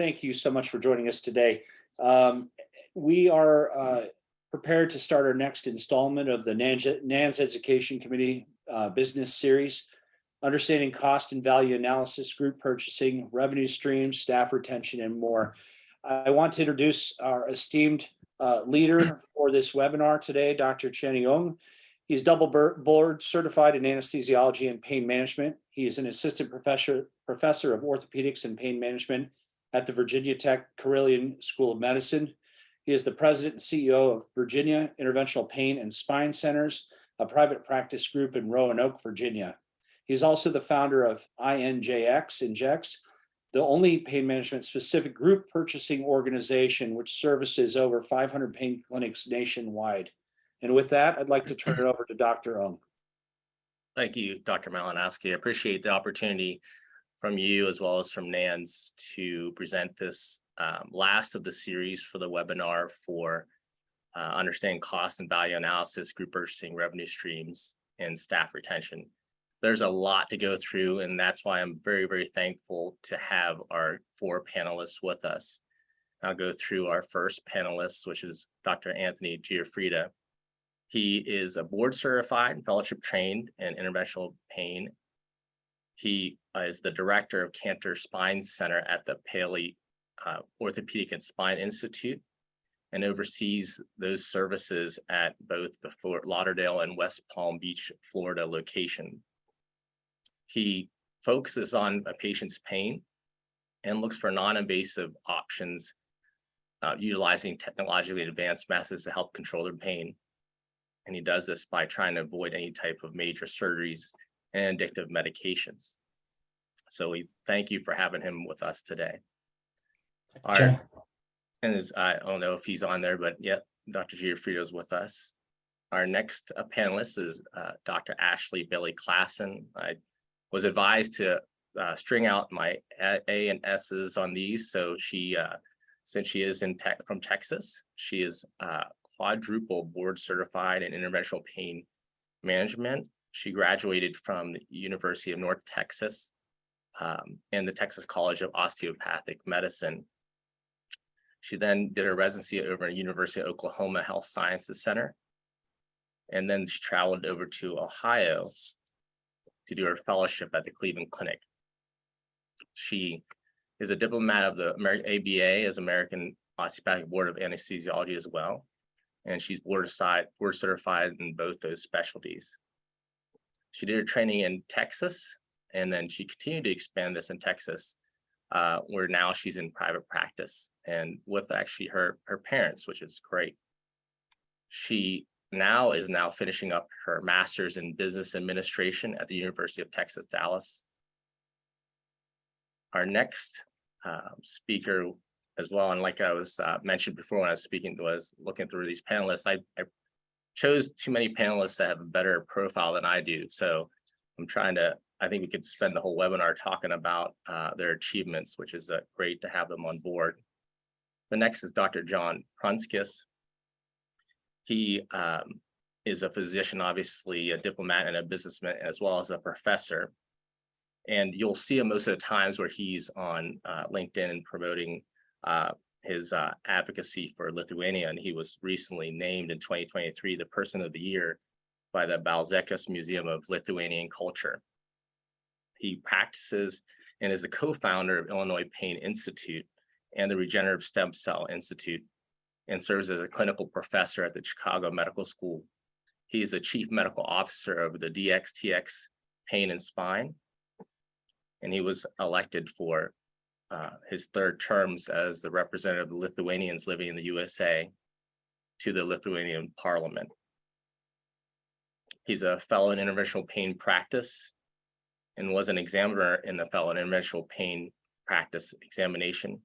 thank you so much for joining us today. We are prepared to start our next installment of the NANS Education Committee Business Series, Understanding Cost and Value Analysis, Group Purchasing, Revenue Streams, Staff Retention, and more. I want to introduce our esteemed leader for this webinar today, Dr. Chen Yong. He's double board certified in anesthesiology and pain management. He is an assistant professor of orthopedics and pain management at the Virginia Tech Carilion School of Medicine. He is the president and CEO of Virginia Interventional Pain and Spine Centers, a private practice group in Roanoke, Virginia. He's also the founder of INJX, the only pain management specific group purchasing organization which services over 500 pain clinics nationwide. And with that, I'd like to turn it over to Dr. Ong. Thank you, Dr. Malinowski. I appreciate the opportunity from you as well as from NANS to present this last of the series for the webinar for understanding cost and value analysis, group purchasing, revenue streams, and staff retention. There's a lot to go through, and that's why I'm very, very thankful to have our 4 panelists with us. I'll go through our first panelist, which is Dr. Anthony Giuffrida. He is a board certified, fellowship trained in interventional pain. He is the director of Cantor Spine Center at the Paley Orthopedic and Spine Institute and oversees those services at both the Fort Lauderdale and West Palm Beach, Florida location. He focuses on a patient's pain and looks for non-invasive options utilizing technologically advanced methods to help control their pain. And he does this by trying to avoid any type of major surgeries and addictive medications. So we thank you for having him with us today. I don't know if he's on there, but yep, Dr. Giuffrida is with us. Our next panelist is Dr. Ashley Bailey-Klassen. I was advised to string out my A and S's on these. So she, since she is from Texas, she is quadruple board certified in interventional pain management. She graduated from the University of North Texas and the Texas College of Osteopathic Medicine. She then did her residency over at University of Oklahoma Health Sciences Center. And then she traveled over to Ohio to do her fellowship at the Cleveland Clinic. She is a diplomat of the ABA as American Osteopathic Board of Anesthesiology as well. And she's board certified in both those specialties. She did her training in Texas, and then she continued to expand this in Texas, where now she's in private practice and with actually her parents, which is great. She is now finishing up her master's in business administration at the University of Texas, Dallas. Our next speaker as well, and like I was mentioned before when I was speaking, was looking through these panelists. I chose too many panelists that have a better profile than I do. So I think we could spend the whole webinar talking about their achievements, which is great to have them on board. The next is Dr. John Prunskis. He is a physician, obviously a diplomat and a businessman, as well as a professor. And you'll see him most of the times where he's on LinkedIn and promoting his advocacy for Lithuania. And he was recently named in 2023 the Person of the Year by the Balzekas Museum of Lithuanian Culture. He practices and is the co-founder of Illinois Pain Institute and the Regenerative Stem Cell Institute, and serves as a clinical professor at the Chicago Medical School. He is the chief medical officer of the DXTX Pain and Spine, and he was elected for his 3rd terms as the representative of the Lithuanians living in the USA to the Lithuanian Parliament. He's a fellow in interventional pain practice and was an examiner in the fellow in interventional pain practice examination.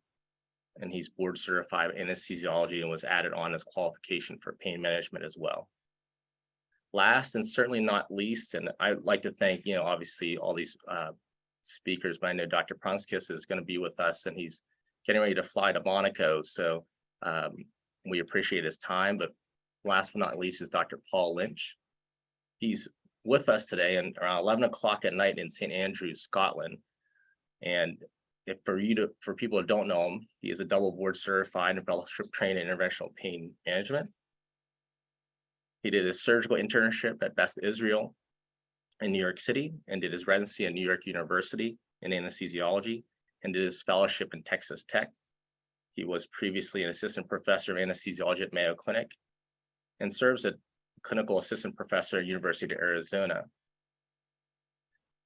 And he's board certified in anesthesiology and was added on as qualification for pain management as well. Last and certainly not least, and I'd like to thank, obviously all these speakers, but I know Dr. Prunskis is going to be with us and he's getting ready to fly to Monaco. So we appreciate his time, but last but not least is Dr. Paul Lynch. He's with us today and around 11 o'clock at night in St. Andrews, Scotland. And for people who don't know him, he is a double board certified and fellowship trained in interventional pain management. He did his surgical internship at Beth Israel in New York City and did his residency at New York University in anesthesiology and did his fellowship in Texas Tech. He was previously an assistant professor of anesthesiology at Mayo Clinic and serves as clinical assistant professor at University of Arizona.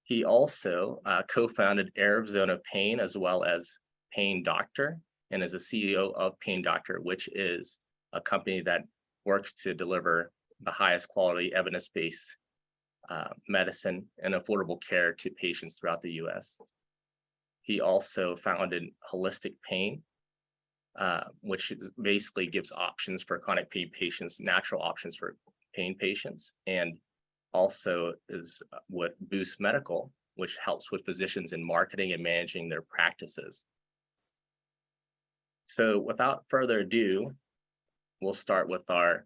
He also co-founded Arizona Pain as well as Pain Doctor and is a CEO of Pain Doctor, which is a company that works to deliver the highest quality evidence-based medicine and affordable care to patients throughout the US. He also founded Holistic Pain, which basically gives options for chronic pain patients, natural options for pain patients, and also is with Boost Medical, which helps with physicians in marketing and managing their practices. So without further ado, we'll start with our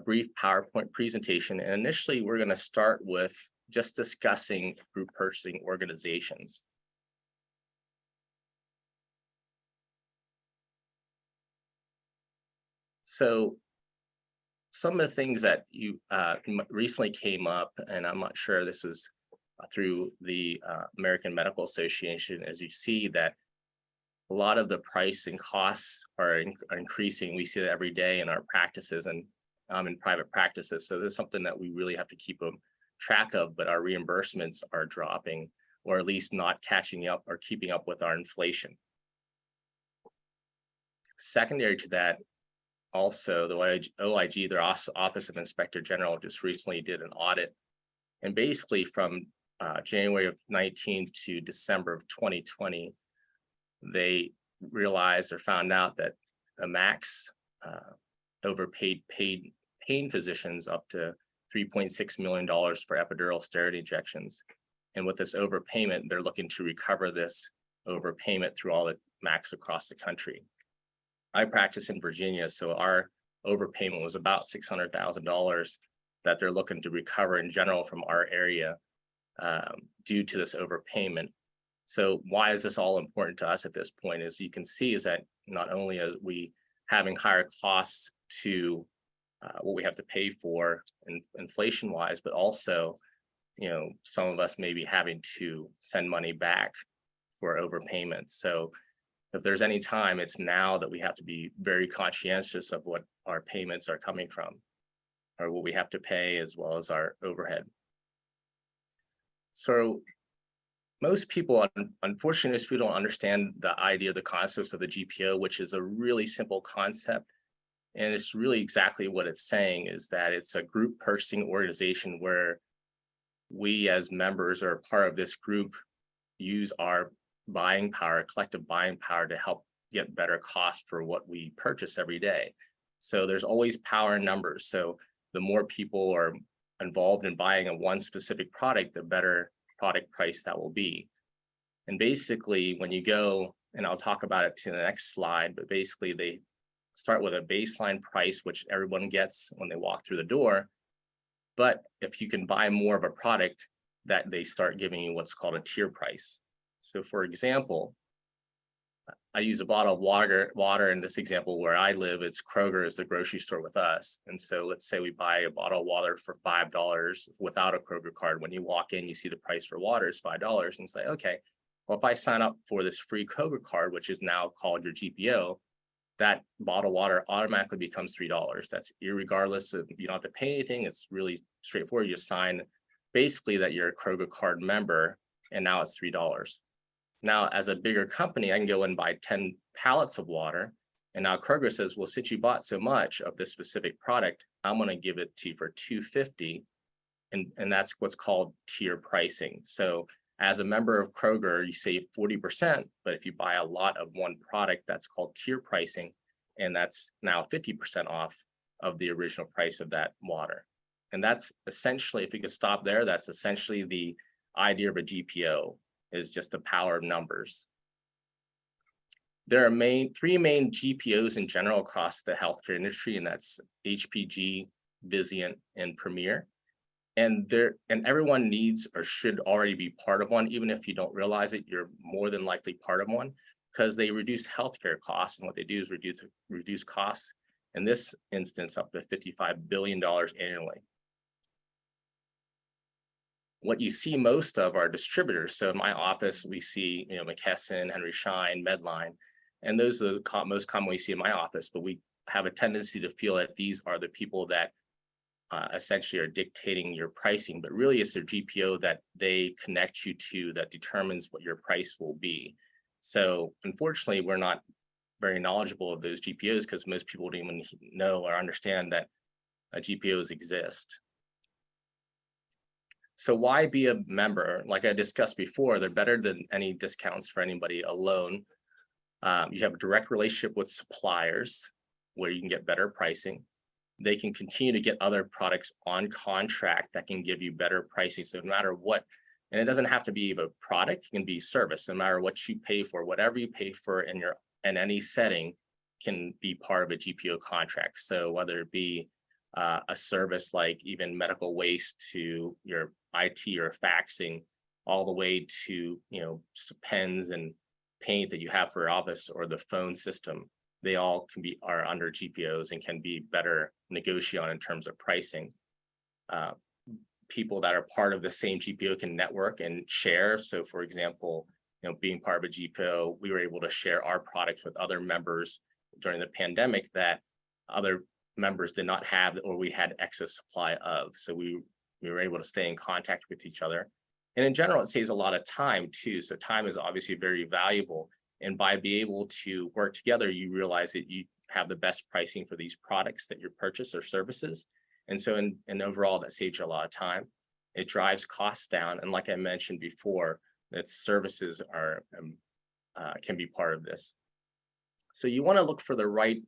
brief PowerPoint presentation. And initially, we're going to start with just discussing group purchasing organizations. So some of the things that you recently came up, and I'm not sure this is through the American Medical Association, as you see that a lot of the price and costs are increasing. We see that every day in our practices and in private practices. So this is something that we really have to keep track of, but our reimbursements are dropping, or at least not catching up or keeping up with our inflation. Secondary to that, also, the OIG, their Office of Inspector General, just recently did an audit. And basically from January of 19 to December of 2020, they realized or found out that the max overpaid pain physicians up to $3.6 million for epidural steroid injections. And with this overpayment, they're looking to recover this overpayment through all the max across the country. I practice in Virginia, so our overpayment was about $600,000 that they're looking to recover in general from our area due to this overpayment. So why is this all important to us at this point? As you can see, is that not only are we having higher costs to what we have to pay for inflation-wise, but also, some of us may be having to send money back for overpayment. So if there's any time, it's now that we have to be very conscientious of what our payments are coming from, or what we have to pay, as well as our overhead. So most people, unfortunately, most people don't understand the idea, the concepts of the GPO, which is a really simple concept. And it's really exactly what it's saying, is that it's a group purchasing organization where we as members or part of this group use our buying power, collective buying power, to help get better costs for what we purchase every day. So there's always power in numbers. So the more people are involved in buying a one specific product, the better product price that will be. And basically, when you go, and I'll talk about it to the next slide, but basically they start with a baseline price, which everyone gets when they walk through the door. But if you can buy more of a product, that they start giving you what's called a tier price. So for example, I use a bottle of water in this example where I live. It's Kroger is the grocery store with us. And so let's say we buy a bottle of water for $5 without a Kroger card. When you walk in, you see the price for water is $5 and say, okay, well, if I sign up for this free Kroger card, which is now called your GPO, that bottle of water automatically becomes $3. That's irregardless of, you don't have to pay anything. It's really straightforward. You sign basically that you're a Kroger card member, and now it's $3. Now, as a bigger company, I can go and buy 10 pallets of water. And now Kroger says, well, since you bought so much of this specific product, I'm going to give it to you for $2.50. And that's what's called tier pricing. So as a member of Kroger, you save 40%, but if you buy a lot of one product, that's called tier pricing. And that's now 50% off of the original price of that water. And that's essentially, if you could stop there, that's essentially the idea of a GPO. Is just the power of numbers. There are three main GPOs in general across the healthcare industry, and that's HPG, Vizient, and Premier. And everyone needs or should already be part of one. Even if you don't realize it, you're more than likely part of one, because they reduce healthcare costs. And what they do is reduce costs, in this instance, up to $55 billion annually. What you see most of are distributors. So in my office, we see, McKesson, Henry Schein, Medline, and those are the most common we see in my office. But we have a tendency to feel that these are the people that essentially are dictating your pricing, but really it's their GPO that they connect you to that determines what your price will be. So unfortunately, we're not very knowledgeable of those GPOs, because most people don't even know or understand that GPOs exist. So why be a member? Like I discussed before, they're better than any discounts for anybody alone. You have a direct relationship with suppliers where you can get better pricing. They can continue to get other products on contract that can give you better pricing. So no matter what, and it doesn't have to be a product, it can be service. No matter what you pay for, whatever you pay for in any setting can be part of a GPO contract. So whether it be a service like even medical waste to your IT or faxing, all the way to pens and paint that you have for your office or the phone system, they all are under GPOs and can be better negotiated on in terms of pricing. People that are part of the same GPO can network and share. So for example, being part of a GPO, we were able to share our products with other members during the pandemic that other members did not have, or we had excess supply of. So we were able to stay in contact with each other. And in general, it saves a lot of time too. So time is obviously very valuable. And by being able to work together, you realize that you have the best pricing for these products that you purchase or services. And so in overall, that saves you a lot of time. It drives costs down. And like I mentioned before, that services can be part of this. So you want to look for the right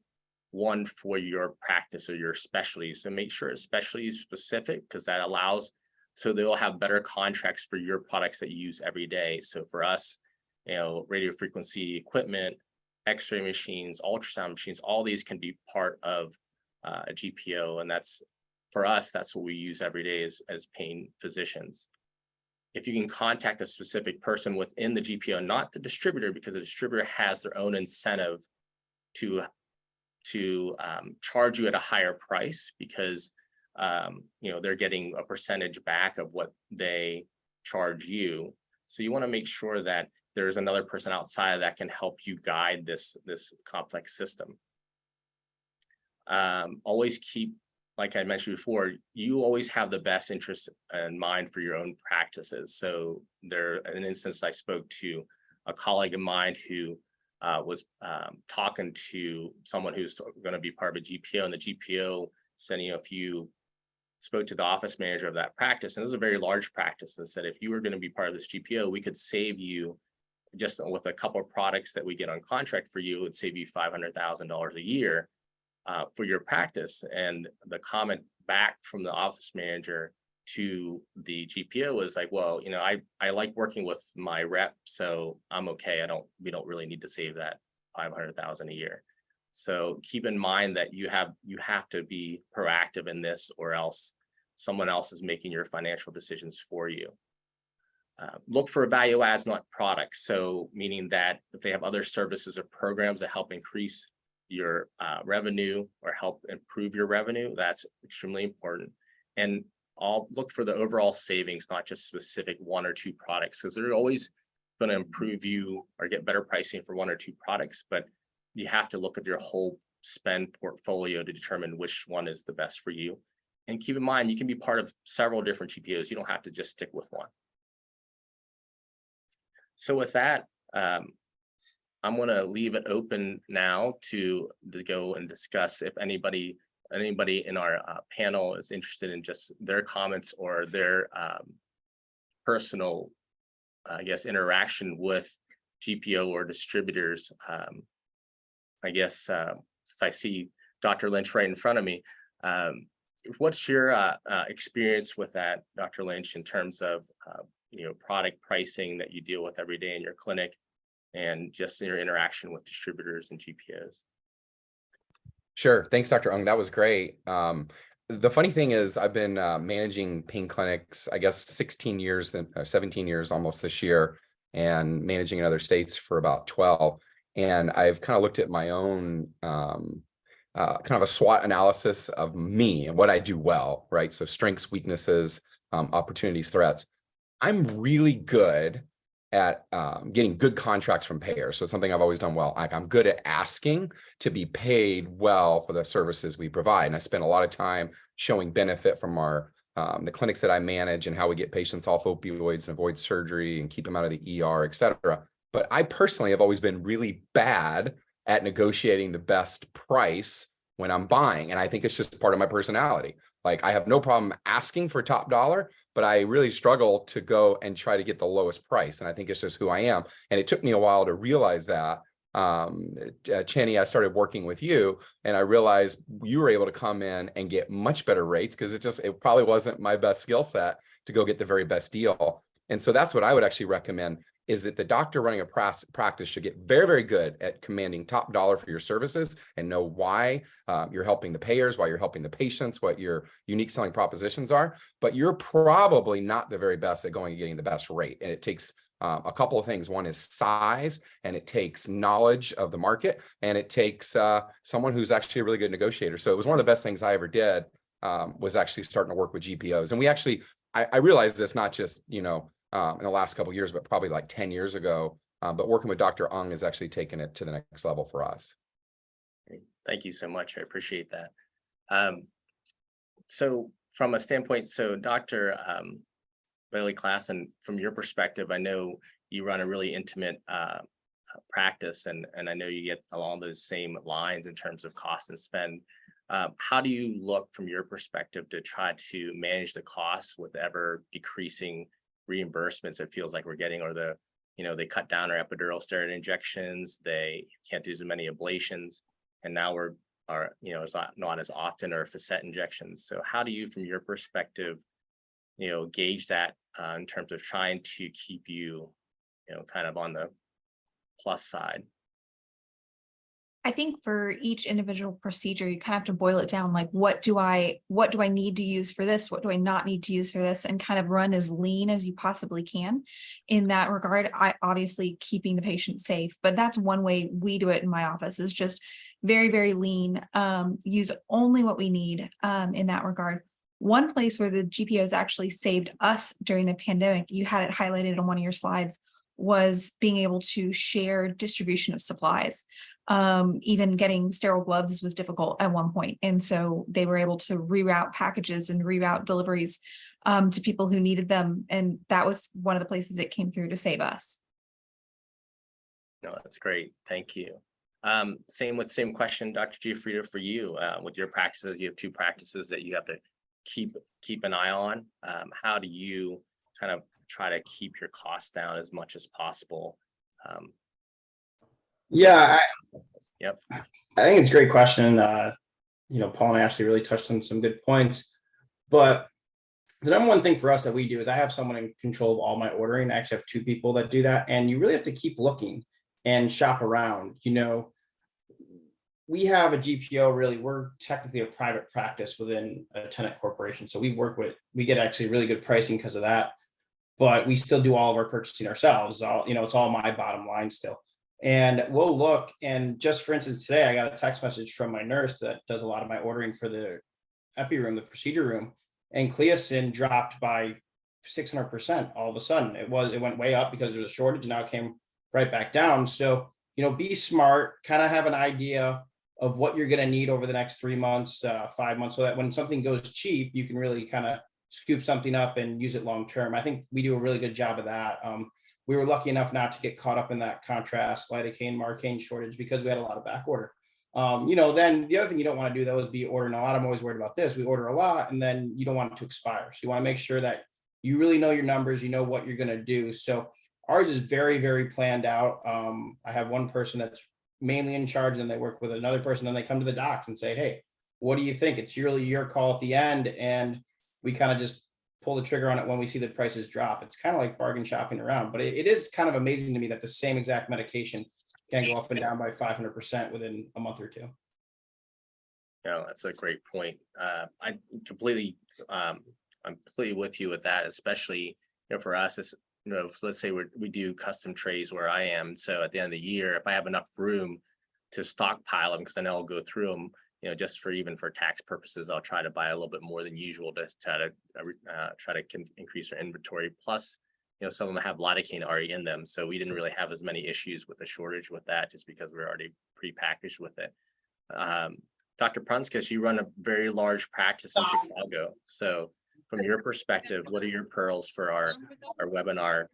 one for your practice or your specialty. So make sure it's specialty specific, because that allows, so they'll have better contracts for your products that you use every day. So for us, radio frequency equipment, X-ray machines, ultrasound machines, all these can be part of a GPO. And that's, for us, that's what we use every day as paying physicians. If you can contact a specific person within the GPO, not the distributor, because the distributor has their own incentive to charge you at a higher price, because they're getting a percentage back of what they charge you. So you want to make sure that there's another person outside that can help you guide this complex system. Always keep, like I mentioned before, you always have the best interest in mind for your own practices. So there, an instance, I spoke to a colleague of mine who was talking to someone who's going to be part of a GPO, and the GPO said, if you spoke to the office manager of that practice, and this is a very large practice, and said, if you were going to be part of this GPO, we could save you, just with a couple of products that we get on contract for you, it would save you $500,000 a year for your practice. And the comment back from the office manager to the GPO was like, well, I like working with my rep, so I'm okay. We don't really need to save that $500,000 a year. So keep in mind that you have to be proactive in this, or else someone else is making your financial decisions for you. Look for value adds, not products. So meaning that if they have other services or programs that help increase your revenue or help improve your revenue, that's extremely important. And I'll look for the overall savings, not just specific one or two products, because they're always going to improve you or get better pricing for one or two products. But you have to look at your whole spend portfolio to determine which one is the best for you. And keep in mind, you can be part of several different GPOs. You don't have to just stick with one. So with that, I'm going to leave it open now to go and discuss if anybody in our panel is interested in just their comments or their personal, interaction with GPO or distributors. I guess since I see Dr. Lynch right in front of me, what's your experience with that, Dr. Lynch, in terms of product pricing that you deal with every day in your clinic, and just your interaction with distributors and GPOs? Sure. Thanks, Dr. Ung. That was great. the funny thing is I've been managing pain clinics, I guess 16 years, 17 years almost this year, and managing in other states for about 12. And I've kind of looked at my own kind of a SWOT analysis of me and what I do well, right? So strengths, weaknesses, opportunities, threats. I'm really good at getting good contracts from payers. So it's something I've always done well. Like I'm good at asking to be paid well for the services we provide. And I spend a lot of time showing benefit from our the clinics that I manage and how we get patients off opioids and avoid surgery and keep them out of the ER, et cetera. But I personally have always been really bad at negotiating the best price when I'm buying. And I think it's just part of my personality. Like I have no problem asking for top dollar, but I really struggle to go and try to get the lowest price. And I think it's just who I am. And it took me a while to realize that. Chenny, I started working with you and I realized you were able to come in and get much better rates because it probably wasn't my best skill set to go get the very best deal. And so that's what I would actually recommend is that the doctor running a practice should get very, very good at commanding top dollar for your services and know why you're helping the payers, why you're helping the patients, what your unique selling propositions are. But you're probably not the very best at going and getting the best rate. And it takes a couple of things. One is size, and it takes knowledge of the market, and it takes someone who's actually a really good negotiator. So it was one of the best things I ever did was actually starting to work with GPOs. And we actually, I realized this not just, in the last couple of years, but probably like 10 years ago. But working with Dr. Ung has actually taken it to the next level for us. Thank you so much. I appreciate that. So from a standpoint, Dr. Bailey Klassen, from your perspective, I know you run a really intimate practice, and I know you get along those same lines in terms of cost and spend. How do you look from your perspective to try to manage the costs with ever decreasing reimbursements it feels like we're getting, or they cut down our epidural steroid injections, they can't do as many ablations, and now it's not as often or facet injections. So how do you, from your perspective, gauge that in terms of trying to keep you, kind of on the plus side? I think for each individual procedure, you kind of have to boil it down. Like, what do I need to use for this? What do I not need to use for this? And kind of run as lean as you possibly can in that regard. I obviously keeping the patient safe, but that's one way we do it in my office is just very, very lean, use only what we need in that regard. One place where the GPOs actually saved us during the pandemic, you had it highlighted on one of your slides, was being able to share distribution of supplies. Even getting sterile gloves was difficult at one point. And so they were able to reroute packages and reroute deliveries to people who needed them. And that was one of the places it came through to save us. No, that's great. Thank you. Same question, Dr. Giuffrida, for you. With your practices, you have two practices that you have to keep an eye on. How do you kind of try to keep your costs down as much as possible? Yeah, Yep. I think it's a great question. Paul and Ashley really touched on some good points, but the number one thing for us that we do is I have someone in control of all my ordering. I actually have two people that do that, and you really have to keep looking and shop around. We have a GPO, really, we're technically a private practice within a tenant corporation. So we get actually really good pricing because of that, but we still do all of our purchasing ourselves. It's all my bottom line still. And we'll look, and just for instance, today I got a text message from my nurse that does a lot of my ordering for the epi room, the procedure room, and Cleasin dropped by 600% all of a sudden. It went way up because there's a shortage, and now it came right back down. So, be smart, kind of have an idea of what you're going to need over the next 3 months, 5 months, so that when something goes cheap, you can really kind of scoop something up and use it long term. I think we do a really good job of that. We were lucky enough not to get caught up in that contrast, lidocaine, marcaine shortage because we had a lot of back order. Then the other thing you don't want to do though is be ordering a lot. I'm always worried about this. We order a lot and then you don't want it to expire. So you want to make sure that you really know your numbers, you know what you're going to do. So ours is very, very planned out. I have one person that's mainly in charge, and then they work with another person, then they come to the docs and say, hey, what do you think? It's really your call at the end. And we kind of just pull the trigger on it when we see the prices drop. It's kind of like bargain shopping around, but it is kind of amazing to me that the same exact medication can go up and down by 500% within a month or two. No, that's a great point. I completely, I'm completely with you with that, especially, for us, it's, let's say we do custom trays where I am. So at the end of the year, if I have enough room to stockpile them, because I know I'll go through them, just for even for tax purposes, I'll try to buy a little bit more than usual to try to increase our inventory. Plus, some of them have lidocaine already in them. So we didn't really have as many issues with the shortage with that, just because we're already pre-packaged with it. Dr. Prunskis, you run a very large practice in Chicago. So from your perspective, what are your pearls for our webinar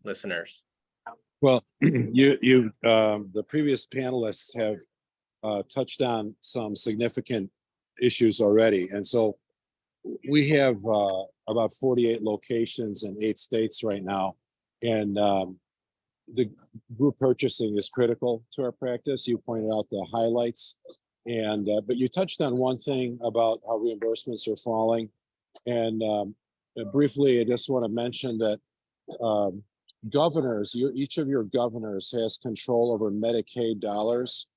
listeners? Well, the previous panelists have touched on some significant issues already. And so we have about 48 locations in 8 states right now. And the group purchasing is critical to our practice. You pointed out the highlights. And but you touched on one thing about how reimbursements are falling. And briefly, I just want to mention that governors, each of your governors has control over Medicaid dollars.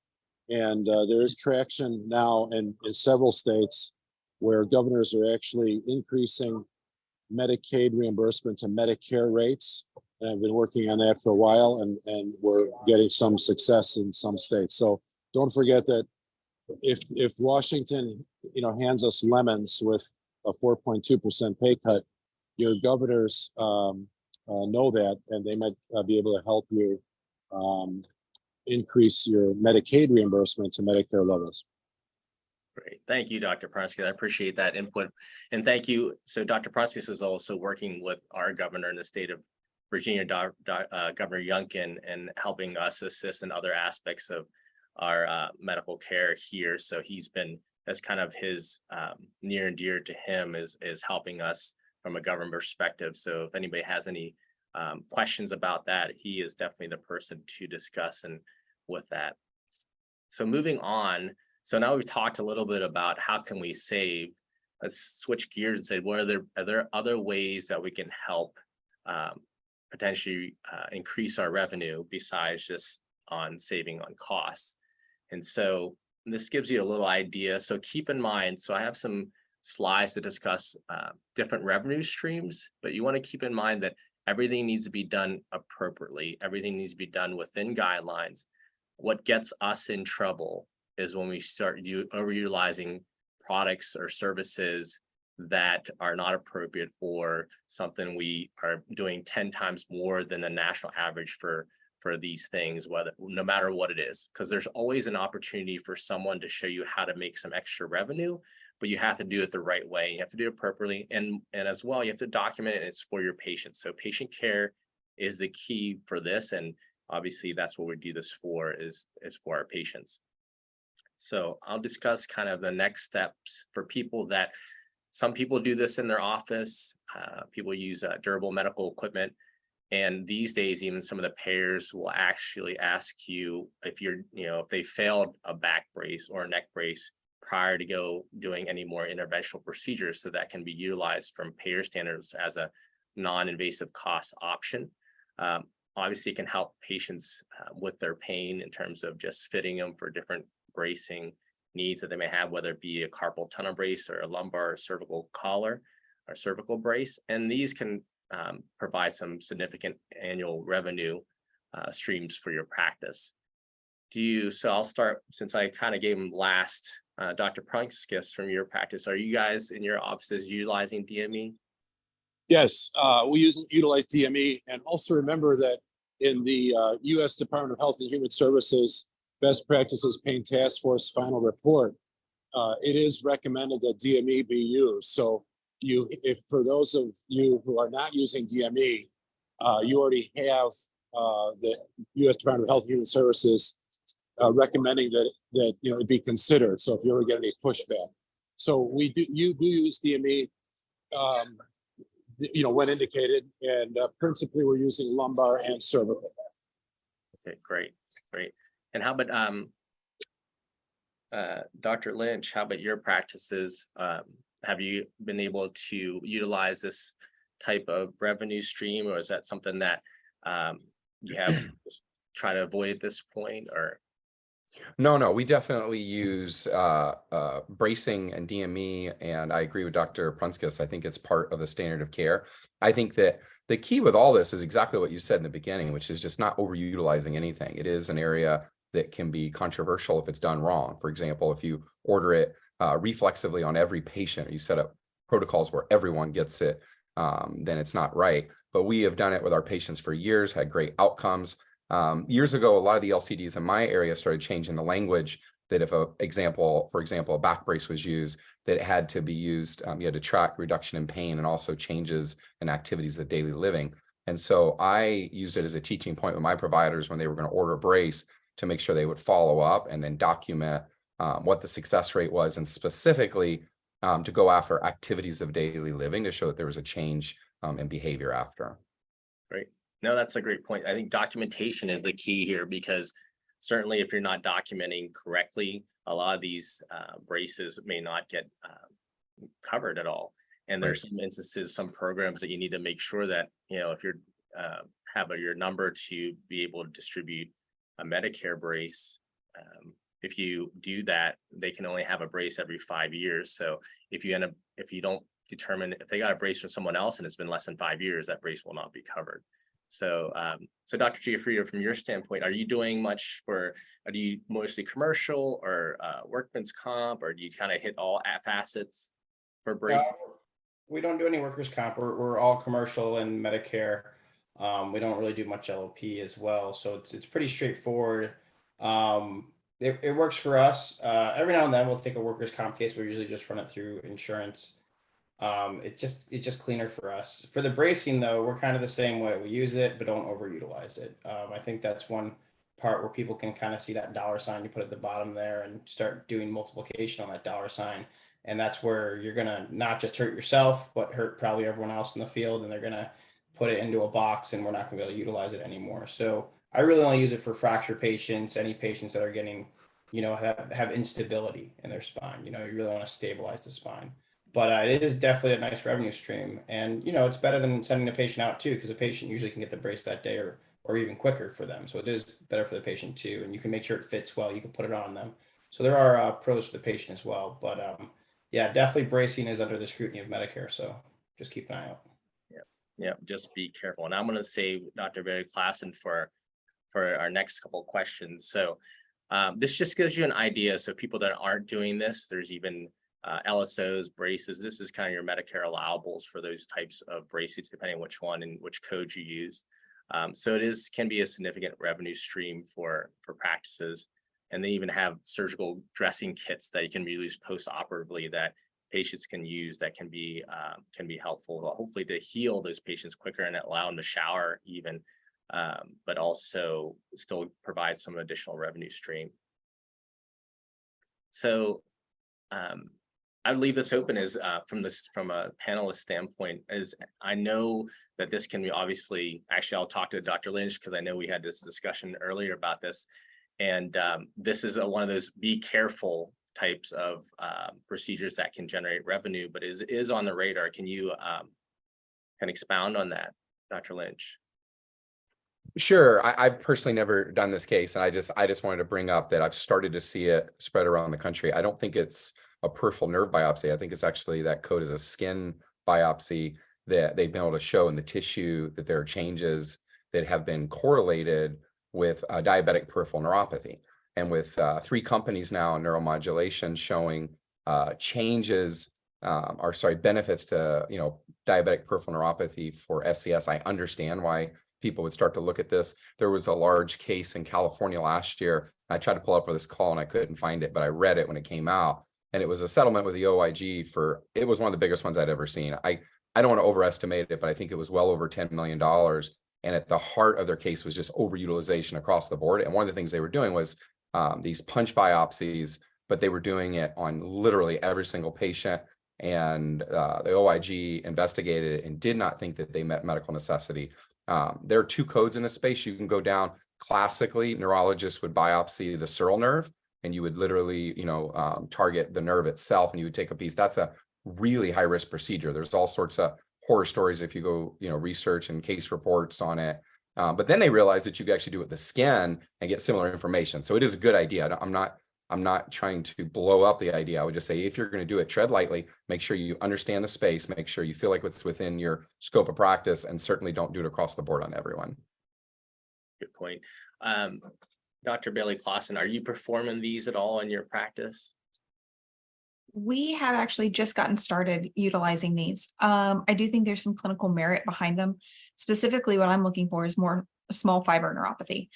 And there is traction now in several states where governors are actually increasing Medicaid reimbursement to Medicare rates. And I've been working on that for a while, and we're getting some success in some states. So don't forget that if Washington, hands us lemons with a 4.2% pay cut, your governors know that, and they might be able to help you increase your Medicaid reimbursement to Medicare levels. Great. Thank you, Dr. Prunskis. I appreciate that input. And thank you. So Dr. Prunskis is also working with our governor in the state of Virginia, Governor Youngkin, and helping us assist in other aspects of our medical care here. So that's kind of his near and dear to him is helping us from a government perspective. So if anybody has any questions about that, he is definitely the person to discuss and with that. So moving on. So now we've talked a little bit about how can we save. Let's switch gears and say, are there other ways that we can help potentially increase our revenue besides just on saving on costs? And so this gives you a little idea. So keep in mind, so I have some slides to discuss different revenue streams, but you want to keep in mind that everything needs to be done appropriately. Everything needs to be done within guidelines. What gets us in trouble is when we start overutilizing products or services that are not appropriate, or something we are doing 10 times more than the national average for these things, no matter what it is, because there's always an opportunity for someone to show you how to make some extra revenue, but you have to do it the right way. You have to do it appropriately, and as well, you have to document it, and it's for your patients. So patient care is the key for this, and obviously that's what we do this for, is for our patients. So I'll discuss kind of the next steps for people that some people do this in their office. People use durable medical equipment. And these days, even some of the payers will actually ask you if if they failed a back brace or a neck brace prior to doing any more interventional procedures. So that can be utilized from payer standards as a non-invasive cost option. Obviously, it can help patients with their pain in terms of just fitting them for different bracing needs that they may have, whether it be a carpal tunnel brace or a lumbar or cervical collar or cervical brace. And these can provide some significant annual revenue streams for your practice. So I'll start, since I kind of gave them last, Dr. Prunskis, from your practice, are you guys in your offices utilizing DME? Yes, we utilize DME, and also remember that in the U.S. Department of Health and Human Services Best Practices Pain Task Force final report, it is recommended that DME be used. So if for those of you who are not using DME, you already have the U.S. Department of Health and Human Services recommending that it be considered. So if you ever get any pushback, so you do use DME, when indicated, and principally we're using lumbar and cervical. Okay, great. And how about Dr. Lynch? How about your practices? Have you been able to utilize this type of revenue stream, or is that something that you have try to avoid at this point? Or No, we definitely use bracing and DME, and I agree with Dr. Prunskis. I think it's part of the standard of care. I think that the key with all this is exactly what you said in the beginning, which is just not overutilizing anything. It is an area that can be controversial if it's done wrong. For example, if you order it reflexively on every patient, you set up protocols where everyone gets it, then it's not right. But we have done it with our patients for years, had great outcomes. Years ago, a lot of the LCDs in my area started changing the language that if for example, a back brace was used, that it had to be used, you had to track reduction in pain and also changes in activities of daily living. And so I used it as a teaching point with my providers when they were going to order a brace to make sure they would follow up and then document what the success rate was, and specifically to go after activities of daily living to show that there was a change in behavior after. Great. No, that's a great point. I think documentation is the key here, because certainly if you're not documenting correctly, a lot of these braces may not get covered at all. And there's some instances, some programs that you need to make sure that, you know, if you're have your number to be able to distribute a Medicare brace, if you do that, they can only have a brace every 5 years. So if you don't determine if they got a brace from someone else and it's been less than 5 years, that brace will not be covered. So, so Dr. Giuffria, from your standpoint, are you doing much do you mostly commercial or workman's comp, or do you kind of hit all facets for brace? We don't do any workers' comp. We're all commercial and Medicare. We don't really do much LOP as well, so it's pretty straightforward. It works for us. Every now and then we'll take a workers' comp case. We usually just run it through insurance. It's just cleaner for us. For the bracing though, we're kind of the same way. We use it, but don't overutilize it. I think that's one part where people can kind of see that dollar sign you put at the bottom there and start doing multiplication on that dollar sign. And that's where you're gonna not just hurt yourself, but hurt probably everyone else in the field, and they're gonna put it into a box and we're not gonna be able to utilize it anymore. So I really only use it for fracture patients, any patients that are getting, you know, have instability in their spine. You know, you really want to stabilize the spine. But it is definitely a nice revenue stream, and you know it's better than sending the patient out too, because the patient usually can get the brace that day or even quicker for them. So it is better for the patient too, and you can make sure it fits well. You can put it on them. So there are pros for the patient as well. But yeah, definitely bracing is under the scrutiny of Medicare. So just keep an eye out. Yeah, just be careful. And I'm going to save Dr. Barry Klassen for our next couple of questions. So this just gives you an idea. So people that aren't doing this, there's even LSOs, braces. This is kind of your Medicare allowables for those types of braces, depending on which one and which code you use. So it can be a significant revenue stream for practices. And they even have surgical dressing kits that you can use post-operatively that patients can use that can be helpful, hopefully to heal those patients quicker and allow them to shower even, but also still provide some additional revenue stream. So I would leave this open as from a panelist standpoint, as I know that this can be obviously, actually I'll talk to Dr. Lynch because I know we had this discussion earlier about this. And this is one of those be careful types of procedures that can generate revenue, but is on the radar. Can you can expound on that, Dr. Lynch? Sure. I've personally never done this case, and I just wanted to bring up that I've started to see it spread around the country. I don't think it's a peripheral nerve biopsy. I think it's actually that code is a skin biopsy that they've been able to show in the tissue that there are changes that have been correlated with diabetic peripheral neuropathy. And with 3 companies now in neuromodulation showing changes benefits to, you know, diabetic peripheral neuropathy for SCS, I understand why people would start to look at this. There was a large case in California last year. I tried to pull up for this call and I couldn't find it, but I read it when it came out. And it was a settlement with the OIG it was one of the biggest ones I'd ever seen. I don't want to overestimate it, but I think it was well over $10 million. And at the heart of their case was just overutilization across the board. And one of the things they were doing was these punch biopsies, but they were doing it on literally every single patient. And the OIG investigated it and did not think that they met medical necessity. There are 2 codes in this space. You can go down. Classically, neurologists would biopsy the sural nerve, and you would literally, you know, target the nerve itself, and you would take a piece. That's a really high risk procedure. There's all sorts of horror stories if you go, you know, research and case reports on it. But then they realize that you can actually do it with the skin and get similar information. So it is a good idea. I'm not trying to blow up the idea. I would just say, if you're going to do it, tread lightly, make sure you understand the space, make sure you feel like it's within your scope of practice, and certainly don't do it across the board on everyone. Good point. Dr. Bailey-Clausen, are you performing these at all in your practice? We have actually just gotten started utilizing these. I do think there's some clinical merit behind them. Specifically, what I'm looking for is more small fiber neuropathy.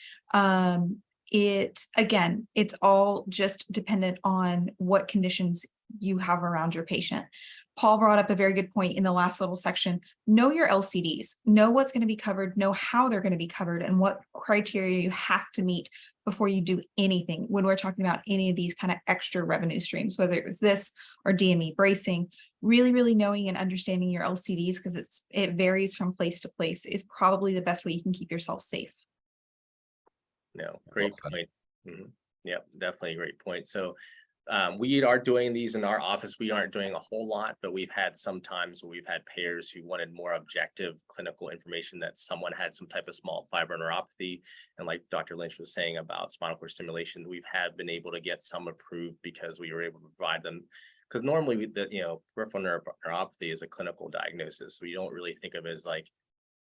It's all just dependent on what conditions you have around your patient. Paul brought up a very good point in the last little section. Know your LCDs, know what's going to be covered, know how they're going to be covered, and what criteria you have to meet before you do anything when we're talking about any of these kind of extra revenue streams, whether it was this or DME bracing. Really knowing and understanding your LCDs, because it varies from place to place, is probably the best way you can keep yourself safe. No, great point. Yep, definitely a great point. So we are doing these in our office. We aren't doing a whole lot, but we've had some times where we've had payers who wanted more objective clinical information that someone had some type of small fiber neuropathy. And like Dr. Lynch was saying about spinal cord stimulation, we've been able to get some approved because we were able to provide them. Because normally, peripheral neuropathy is a clinical diagnosis. So we don't really think of it as like,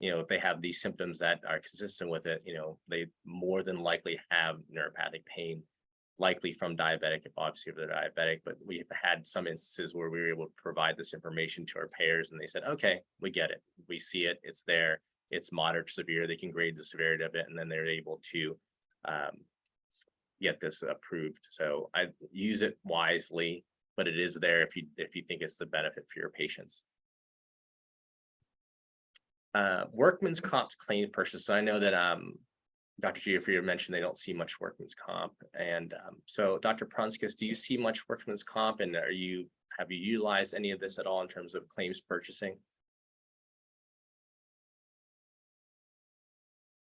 if they have these symptoms that are consistent with it, they more than likely have neuropathic pain, likely from diabetic, obviously if they're diabetic. But we've had some instances where we were able to provide this information to our payers, and they said, okay, we get it. We see it. It's there. It's moderate to severe. They can grade the severity of it, and then they're able to get this approved. So I use it wisely, but it is there if you think it's the benefit for your patients. Workman's comp claim purchase. So I know that Dr. Giuffre mentioned they don't see much workman's comp, and so Dr. Prunskis, do you see much workman's comp, and have you utilized any of this at all in terms of claims purchasing?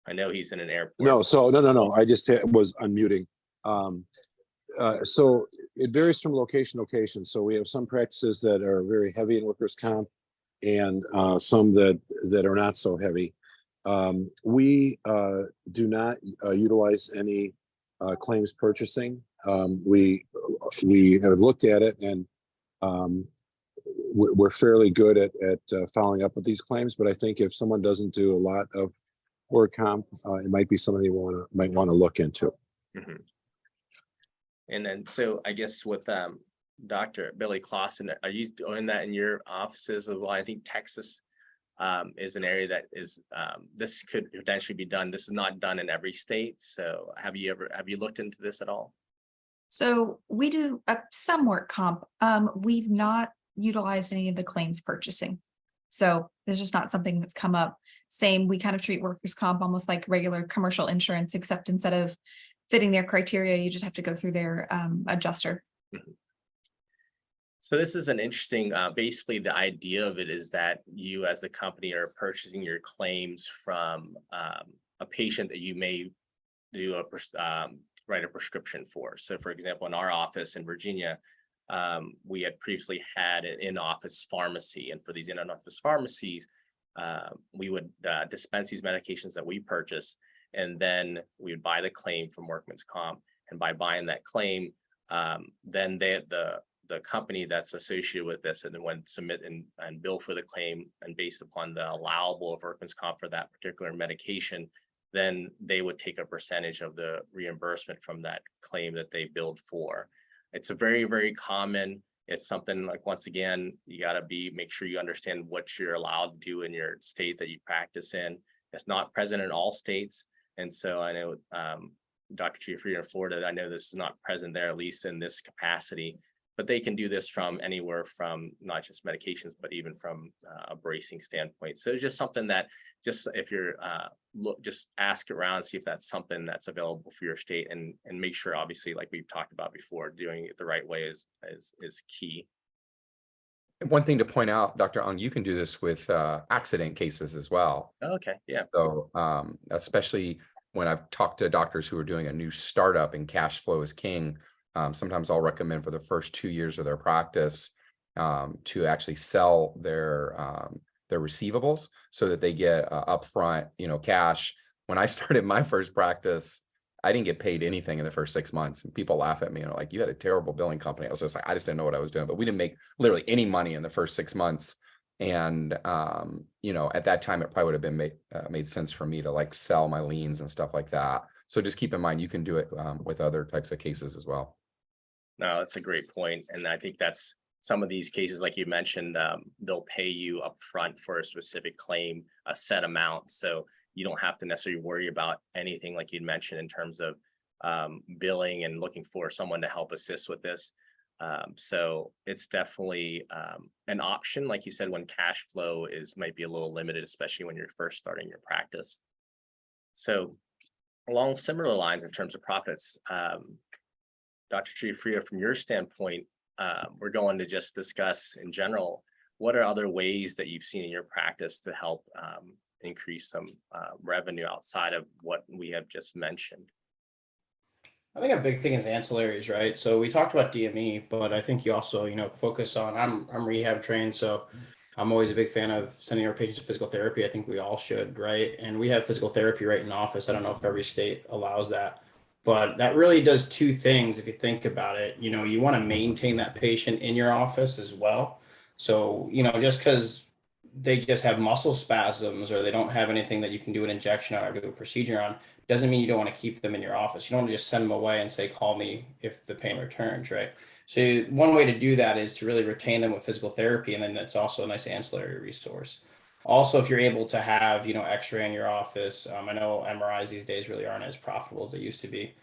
I know he's in an airport. No, so no. I just was unmuting. So it varies from location to location. So we have some practices that are very heavy in workers' comp, and some that are not so heavy. We do not utilize any claims purchasing. We have looked at it, and we're fairly good at following up with these claims. But I think if someone doesn't do a lot of work comp, it might be something you might want to look into. Mm-hmm. And then, so I guess with Dr. Bailey-Clausen, are you doing that in your offices as well? I think Texas is an area that is this could potentially be done. This is not done in every state. So have you looked into this at all? So we do some work comp. We've not utilized any of the claims purchasing. So there's just not something that's come up. Same, we kind of treat workers' comp almost like regular commercial insurance, except instead of fitting their criteria, you just have to go through their adjuster. Mm-hmm. So this is an interesting, basically the idea of it is that you as the company are purchasing your claims from a patient that you may do write a prescription for. So for example, in our office in Virginia, we had previously had an in-office pharmacy, and for these in-office pharmacies, we would dispense these medications that we purchase, and then we would buy the claim from workman's comp. And by buying that claim, then the company that's associated with this and then when submit and bill for the claim, and based upon the allowable of workman's comp for that particular medication, then they would take a percentage of the reimbursement from that claim that they billed for. It's a very, very common. It's something like, once again, you got to make sure you understand what you're allowed to do in your state that you practice in. It's not present in all states. And so I know Dr. Giuffre in Florida, I know this is not present there, at least in this capacity, but they can do this from anywhere from not just medications, but even from a bracing standpoint. So it's just something that if you're just ask around, see if that's something that's available for your state, and make sure, obviously, like we've talked about before, doing it the right way is key. One thing to point out, Dr. Ung, you can do this with accident cases as well. Okay, yeah. So especially when I've talked to doctors who are doing a new startup and cash flow is king, sometimes I'll recommend for the first 2 years of their practice to actually sell their receivables so that they get upfront, cash when I started my first practice, I didn't get paid anything in the first 6 months. And people laugh at me and are like, you had a terrible billing company. I was just like, I just didn't know what I was doing, but we didn't make literally any money in the first 6 months. And, you know, at that time, it probably would have been made sense for me to like sell my liens and stuff like that. So just keep in mind, you can do it with other types of cases as well. No, that's a great point. And I think that's some of these cases, like you mentioned, they'll pay you upfront for a specific claim, a set amount. So you don't have to necessarily worry about anything like you'd mentioned in terms of billing and looking for someone to help assist with this. So it's definitely an option, like you said, when cash flow might be a little limited, especially when you're first starting your practice. So along similar lines in terms of profits, Dr. Chiafria, from your standpoint, we're going to just discuss in general, what are other ways that you've seen in your practice to help increase some revenue outside of what we have just mentioned? I think a big thing is ancillaries, right? So we talked about DME, but I think you also, focus on, I'm rehab trained, so I'm always a big fan of sending our patients to physical therapy. I think we all should, right? And we have physical therapy right in office. I don't know if every state allows that, but that really does two things. If you think about it, you want to maintain that patient in your office as well. So, just because they just have muscle spasms or they don't have anything that you can do an injection on or do a procedure on, doesn't mean you don't want to keep them in your office. You don't want to just send them away and say, call me if the pain returns, right? So one way to do that is to really retain them with physical therapy. And then that's also a nice ancillary resource. Also, if you're able to have, X-ray in your office, I know MRIs these days really aren't as profitable as they used to be.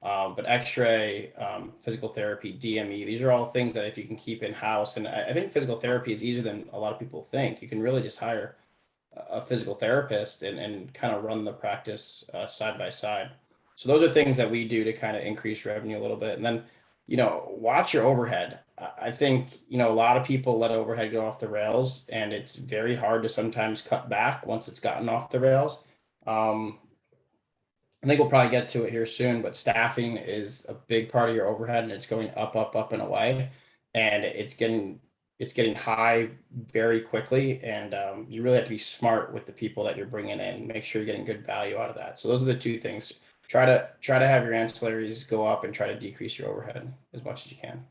But X-ray, physical therapy, DME, these are all things that if you can keep in-house, and I think physical therapy is easier than a lot of people think. You can really just hire a physical therapist and kind of run the practice side by side. So those are things that we do to kind of increase revenue a little bit. And then, watch your overhead. I think, a lot of people let overhead go off the rails, and it's very hard to sometimes cut back once it's gotten off the rails. I think we'll probably get to it here soon, but staffing is a big part of your overhead, and it's going up, up, up and away, and it's getting high very quickly. And you really have to be smart with the people that you're bringing in. Make sure you're getting good value out of that. So those are the two things. Try to have your ancillaries go up and try to decrease your overhead as much as you can.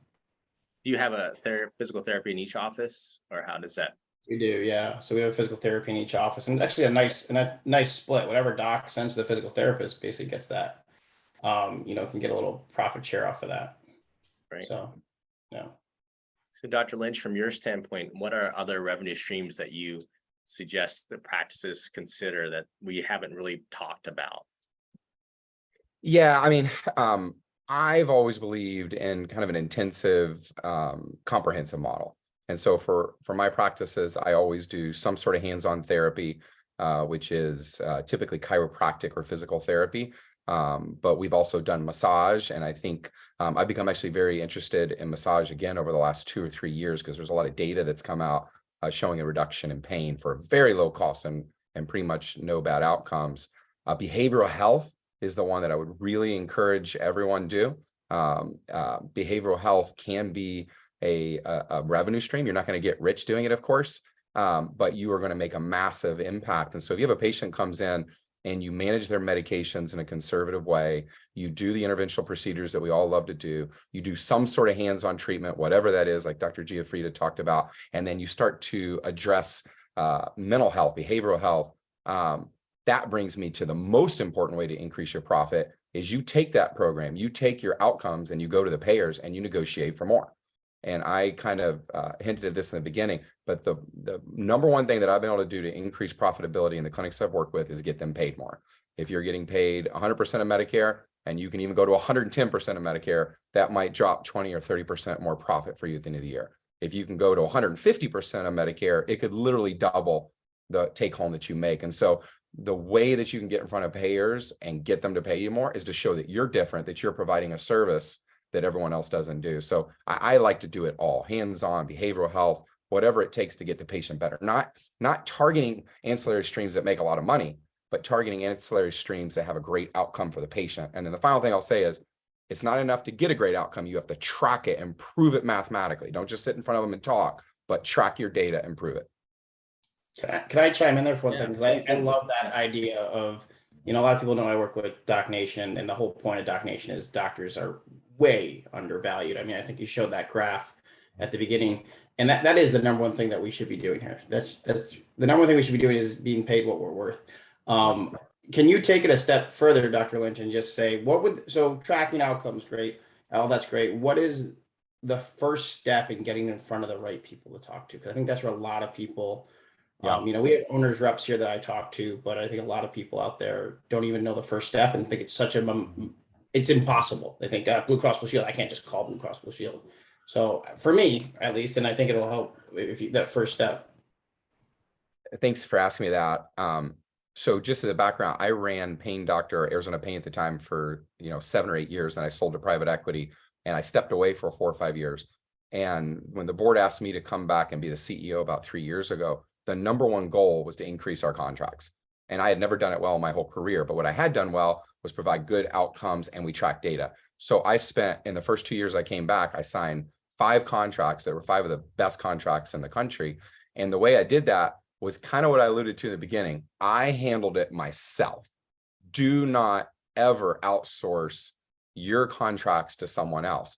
Do you have a physical therapy in each office, or how does that? We do, yeah. So we have physical therapy in each office, and it's actually a nice split. Whatever doc sends to the physical therapist basically gets that. Can get a little profit share off of that. Right. So, yeah. So Dr. Lynch, from your standpoint, what are other revenue streams that you suggest the practices consider that we haven't really talked about? Yeah, I mean, I've always believed in kind of an intensive, comprehensive model. And so for my practices, I always do some sort of hands-on therapy, which is typically chiropractic or physical therapy. But we've also done massage. And I think I've become actually very interested in massage again over the last 2 or 3 years, because there's a lot of data that's come out showing a reduction in pain for very low costs and pretty much no bad outcomes. Behavioral health is the one that I would really encourage everyone do. Behavioral health can be a revenue stream. You're not going to get rich doing it, of course, but you are going to make a massive impact. And so if you have a patient comes in and you manage their medications in a conservative way, you do the interventional procedures that we all love to do, you do some sort of hands-on treatment, whatever that is, like Dr. Giafrida talked about, and then you start to address mental health, behavioral health. That brings me to the most important way to increase your profit is you take that program, you take your outcomes and you go to the payers and you negotiate for more. And I kind of hinted at this in the beginning, but the number one thing that I've been able to do to increase profitability in the clinics I've worked with is get them paid more. If you're getting paid 100% of Medicare, and you can even go to 110% of Medicare, that might drop 20 or 30% more profit for you at the end of the year. If you can go to 150% of Medicare, it could literally double the take home that you make. And so the way that you can get in front of payers and get them to pay you more is to show that you're different, that you're providing a service that everyone else doesn't do. So I like to do it all, hands-on, behavioral health, whatever it takes to get the patient better. Not targeting ancillary streams that make a lot of money, but targeting ancillary streams that have a great outcome for the patient. And then the final thing I'll say is, it's not enough to get a great outcome. You have to track it and prove it mathematically. Don't just sit in front of them and talk, but track your data and prove it. Can I chime in there for one second? Yeah, Because I love that idea of, You know, a lot of people know I work with Doc Nation, and the whole point of Doc Nation is doctors are way undervalued. I mean, I think you showed that graph at the beginning, and that is the number one thing that we should be doing here. That's the number one thing we should be doing is being paid what we're worth. Can you take it a step further, Dr. Lynch, and just say what would, so tracking outcomes, great, all that's great. What is the first step in getting in front of the right people to talk to? Because I think that's where a lot of people, Yeah. you know, we have owners reps here that I talk to, but I think a lot of people out there don't even know the first step and think it's such a, it's impossible. They think Blue Cross Blue Shield, I can't just call Blue Cross Blue Shield. So for me, at least, and I think it'll help if you, that first step. Thanks for asking me that. So just as a background, I ran Pain Doctor, Arizona Pain at the time for, 7 or 8 years, and I sold to private equity, and I stepped away for 4 or 5 years. And when the board asked me to come back and be the CEO about 3 years ago, the number one goal was to increase our contracts. And I had never done it well in my whole career, but what I had done well was provide good outcomes, and we track data. So I spent, in the first 2 years I came back, I signed 5 contracts that were 5 of the best contracts in the country. And the way I did that was kind of what I alluded to in the beginning. I handled it myself. Do not ever outsource your contracts to someone else.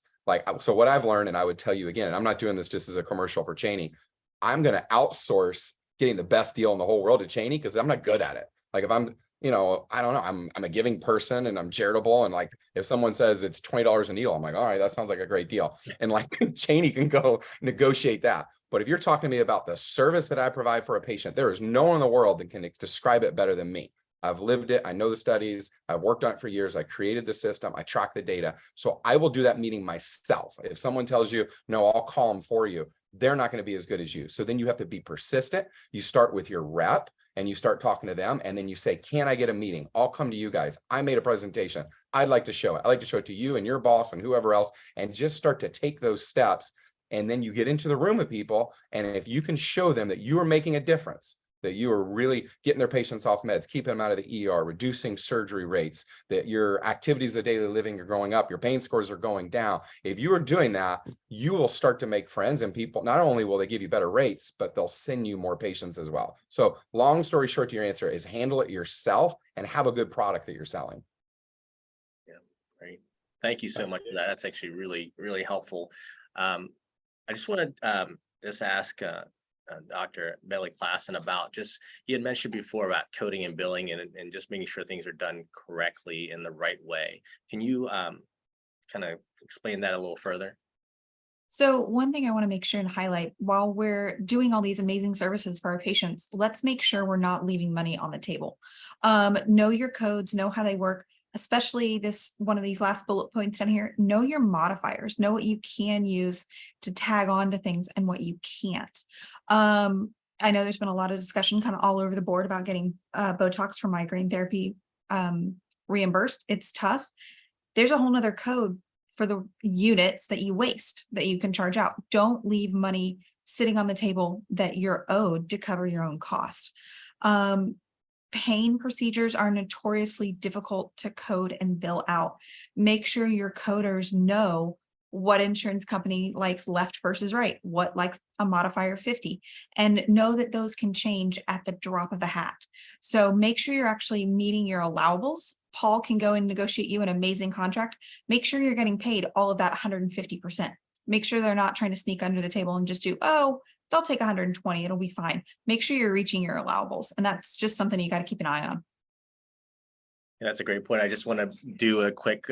So what I've learned, and I would tell you again, and I'm not doing this just as a commercial for Cheney, I'm going to outsource getting the best deal in the whole world to Cheney because I'm not good at it. Like if I'm, I don't know, I'm a giving person and I'm charitable. And like, if someone says it's $20 a needle, I'm like, all right, that sounds like a great deal. And like Cheney can go negotiate that. But if you're talking to me about the service that I provide for a patient, there is no one in the world that can describe it better than me. I've lived it. I know the studies. I've worked on it for years. I created the system. I track the data. So I will do that meeting myself. If someone tells you, no, I'll call them for you, they're not going to be as good as you. So then you have to be persistent. You start with your rep and you start talking to them. And then you say, can I get a meeting? I'll come to you guys. I made a presentation. I'd like to show it. I'd like to show it to you and your boss and whoever else, and just start to take those steps. And then you get into the room with people. And if you can show them that you are making a difference, that you are really getting their patients off meds, keeping them out of the ER, reducing surgery rates, that your activities of daily living are going up, your pain scores are going down. If you are doing that, you will start to make friends, and people, not only will they give you better rates, but they'll send you more patients as well. So long story short to your answer is handle it yourself and have a good product that you're selling. Yeah, great. Thank you so much for that. That's actually really, really helpful. I just want to just ask Dr. Bailey Klassen about you had mentioned before about coding and billing and just making sure things are done correctly in the right way. Can you kind of explain that a little further? So one thing I want to make sure and highlight, while we're doing all these amazing services for our patients, let's make sure we're not leaving money on the table. Know your codes, know how they work, especially one of these last bullet points down here. Know your modifiers, know what you can use to tag on to things and what you can't. I know there's been a lot of discussion kind of all over the board about getting Botox for migraine therapy reimbursed. It's tough. There's a whole nother code for the units that you waste that you can charge out. Don't leave money sitting on the table that you're owed to cover your own cost. Pain procedures are notoriously difficult to code and bill out. Make sure your coders know what insurance company likes left versus right, what likes a modifier 50, and know that those can change at the drop of a hat. So make sure you're actually meeting your allowables. Paul can go and negotiate you an amazing contract. Make sure you're getting paid all of that 150%. Make sure they're not trying to sneak under the table and just do, oh, they'll take 120, it'll be fine. Make sure you're reaching your allowables. And that's just something you got to keep an eye on. Yeah, that's a great point. I just want to do a quick,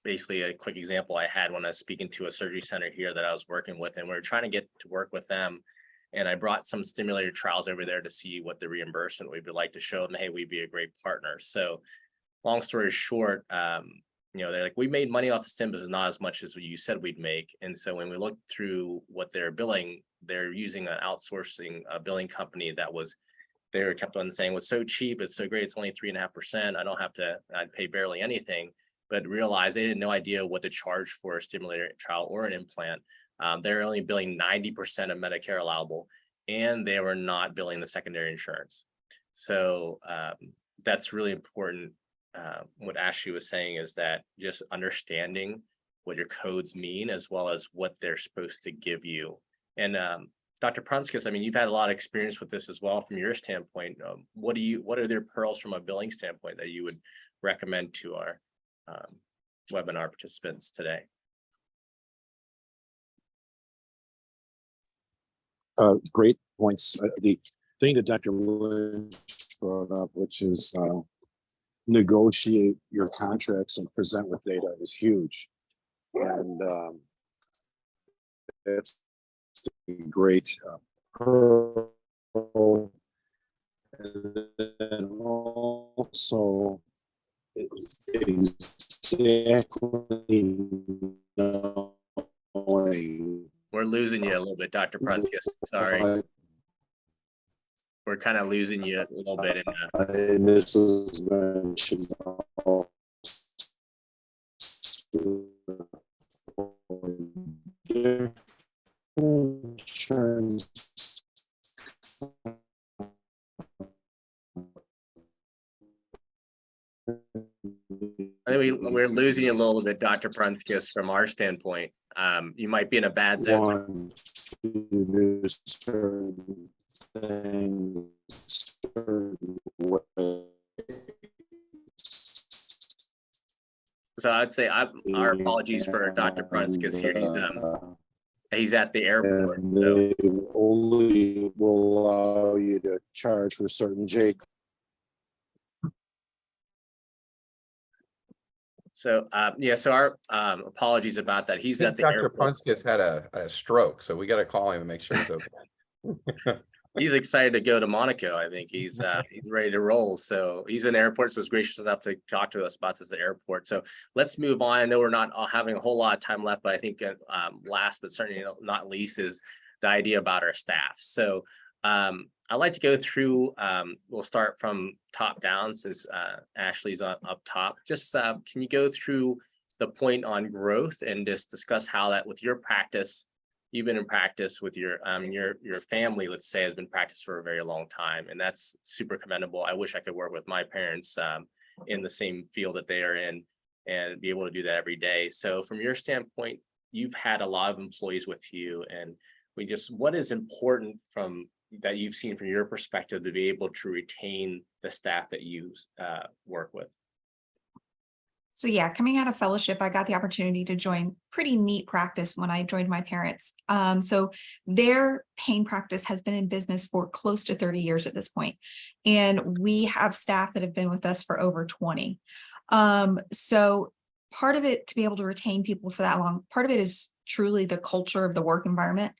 basically a quick example I had when I was speaking to a surgery center here that I was working with, and we were trying to get to work with them. And I brought some stimulator trials over there to see what the reimbursement we would like to show them. Hey, we'd be a great partner. So long story short, they're like, we made money off the stim, but it's not as much as you said we'd make. And so when we looked through what they're billing, they're using an outsourcing billing company that they were kept on saying was so cheap, it's so great, it's only 3.5%. I'd pay barely anything, but realized they had no idea what to charge for a stimulator trial or an implant. They're only billing 90% of Medicare allowable, and they were not billing the secondary insurance. So that's really important. What Ashley was saying is that just understanding what your codes mean, as well as what they're supposed to give you. And Dr. Prunskis, I mean, you've had a lot of experience with this as well from your standpoint. What are their pearls from a billing standpoint that you would recommend to our webinar participants today? Great points. The thing that Dr. Lynch brought up, which is negotiate your contracts and present with data, is huge. And it's a great pearl. And then also it's exactly knowing. We're losing you a little bit, Dr. Prunskis. Sorry. We're kind of losing you a little bit. And this was mentioned also insurance. I think we're losing you a little bit, Dr. Prunskis, from our standpoint. You might be in a bad zone. So I'd say our apologies for Dr. Prunskis here. He's at the airport. And they only will allow you to charge for certain J. So yeah, so our apologies about that. He's at the Dr. airport. Prunskis had a stroke, so we got to call him and make sure he's okay. He's excited to go to Monaco. I think he's ready to roll. So he's in the airport, so it's gracious enough to talk to us about this at the airport. So let's move on. I know we're not having a whole lot of time left, but I think last but certainly not least is the idea about our staff. So I'd like to go through, we'll start from top down since Ashley's up top. Just can you go through the point on growth and just discuss how that with your practice, you've been in practice with your family, let's say, has been practiced for a very long time, and that's super commendable. I wish I could work with my parents in the same field that they are in and be able to do that every day. So from your standpoint, you've had a lot of employees with you, and what is important from that you've seen from your perspective to be able to retain the staff that you work with? So yeah, coming out of fellowship, I got the opportunity to join pretty neat practice when I joined my parents. So their pain practice has been in business for close to 30 years at this point. And we have staff that have been with us for over 20. So part of it, to be able to retain people for that long, part of it is truly the culture of the work environment.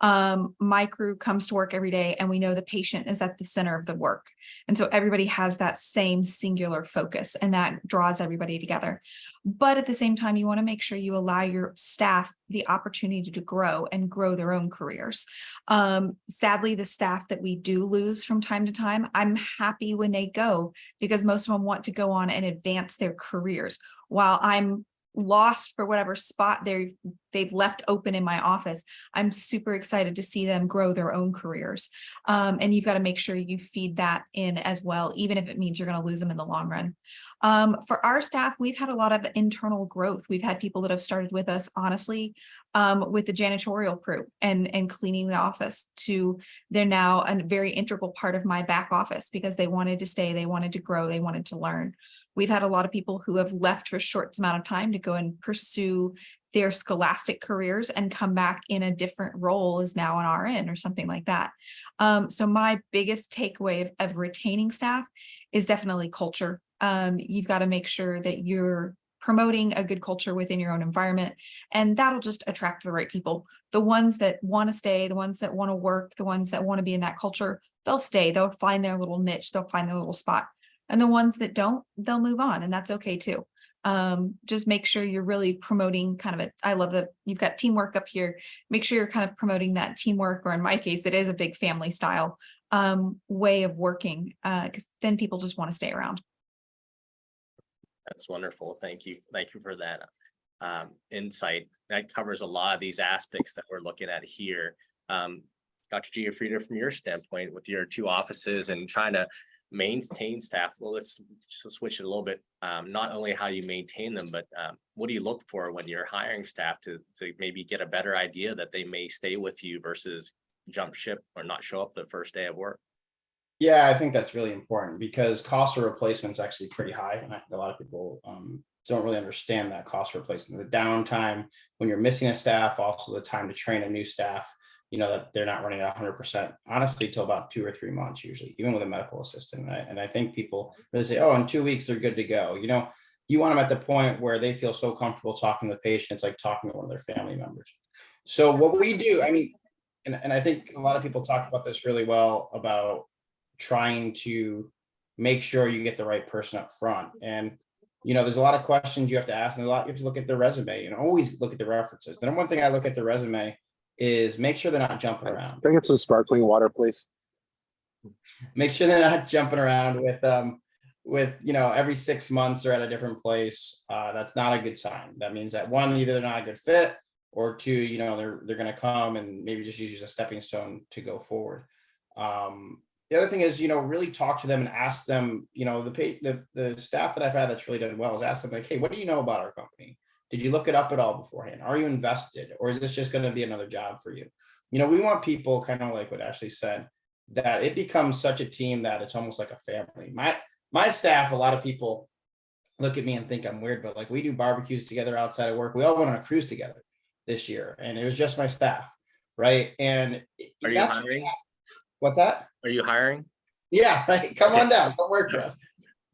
My crew comes to work every day and we know the patient is at the center of the work. And so everybody has that same singular focus and that draws everybody together. But at the same time, you want to make sure you allow your staff the opportunity to grow and grow their own careers. Sadly, the staff that we do lose from time to time, I'm happy when they go because most of them want to go on and advance their careers. While I'm lost for whatever spot they've left open in my office, I'm super excited to see them grow their own careers. And you've got to make sure you feed that in as well, even if it means you're going to lose them in the long run. For our staff, we've had a lot of internal growth. We've had people that have started with us, honestly, with the janitorial crew and cleaning the office to they're now a very integral part of my back office because they wanted to stay, they wanted to grow, they wanted to learn. We've had a lot of people who have left for a short amount of time to go and pursue their scholastic careers and come back in a different role as now an RN or something like that. So my biggest takeaway of retaining staff is definitely culture. You've got to make sure that you're promoting a good culture within your own environment, and that'll just attract the right people. The ones that want to stay, the ones that want to work, the ones that want to be in that culture, they'll stay, they'll find their little niche, they'll find their little spot. And the ones that don't, they'll move on, and that's okay too. Just make sure you're really promoting I love that you've got teamwork up here. Make sure you're kind of promoting that teamwork, or in my case, it is a big family style way of working, because then people just want to stay around. That's wonderful. Thank you. Thank you for that insight. That covers a lot of these aspects that we're looking at here. Dr. Giuffrida, from your standpoint with your two offices and trying to maintain staff, well, let's switch it a little bit. Not only how you maintain them, but what do you look for when you're hiring staff to maybe get a better idea that they may stay with you versus jump ship or not show up the first day of work? Yeah, I think that's really important because cost of replacement is actually pretty high. And I think a lot of people don't really understand that cost of replacement, the downtime when you're missing a staff, also the time to train a new staff, that they're not running at 100%, honestly, till about 2 or 3 months, usually, even with a medical assistant. And I think people really say, oh, in 2 weeks, they're good to go. You want them at the point where they feel so comfortable talking to the patient, it's like talking to one of their family members. So what we do, I mean, and I think a lot of people talk about this really well about trying to make sure you get the right person up front. And there's a lot of questions you have to ask, and you have to look at their resume and always look at the references. The number one thing I look at the resume is make sure they're not jumping around. Can I get some sparkling water, please? Make sure they're not jumping around with every 6 months or at a different place. That's not a good sign. That means that one, either they're not a good fit, or two, they're going to come and maybe just use as a stepping stone to go forward. The other thing is, really talk to them and ask them, the staff that I've had that's really done well is ask them like, hey, what do you know about our company? Did you look it up at all beforehand? Are you invested? Or is this just going to be another job for you? We want people, kind of like what Ashley said, that it becomes such a team that it's almost like a family. My staff, a lot of people look at me and think I'm weird, but like we do barbecues together outside of work. We all went on a cruise together this year, and it was just my staff, right? And Are you hiring? What's that? Are you hiring? Yeah, right. Come on down, come work for us.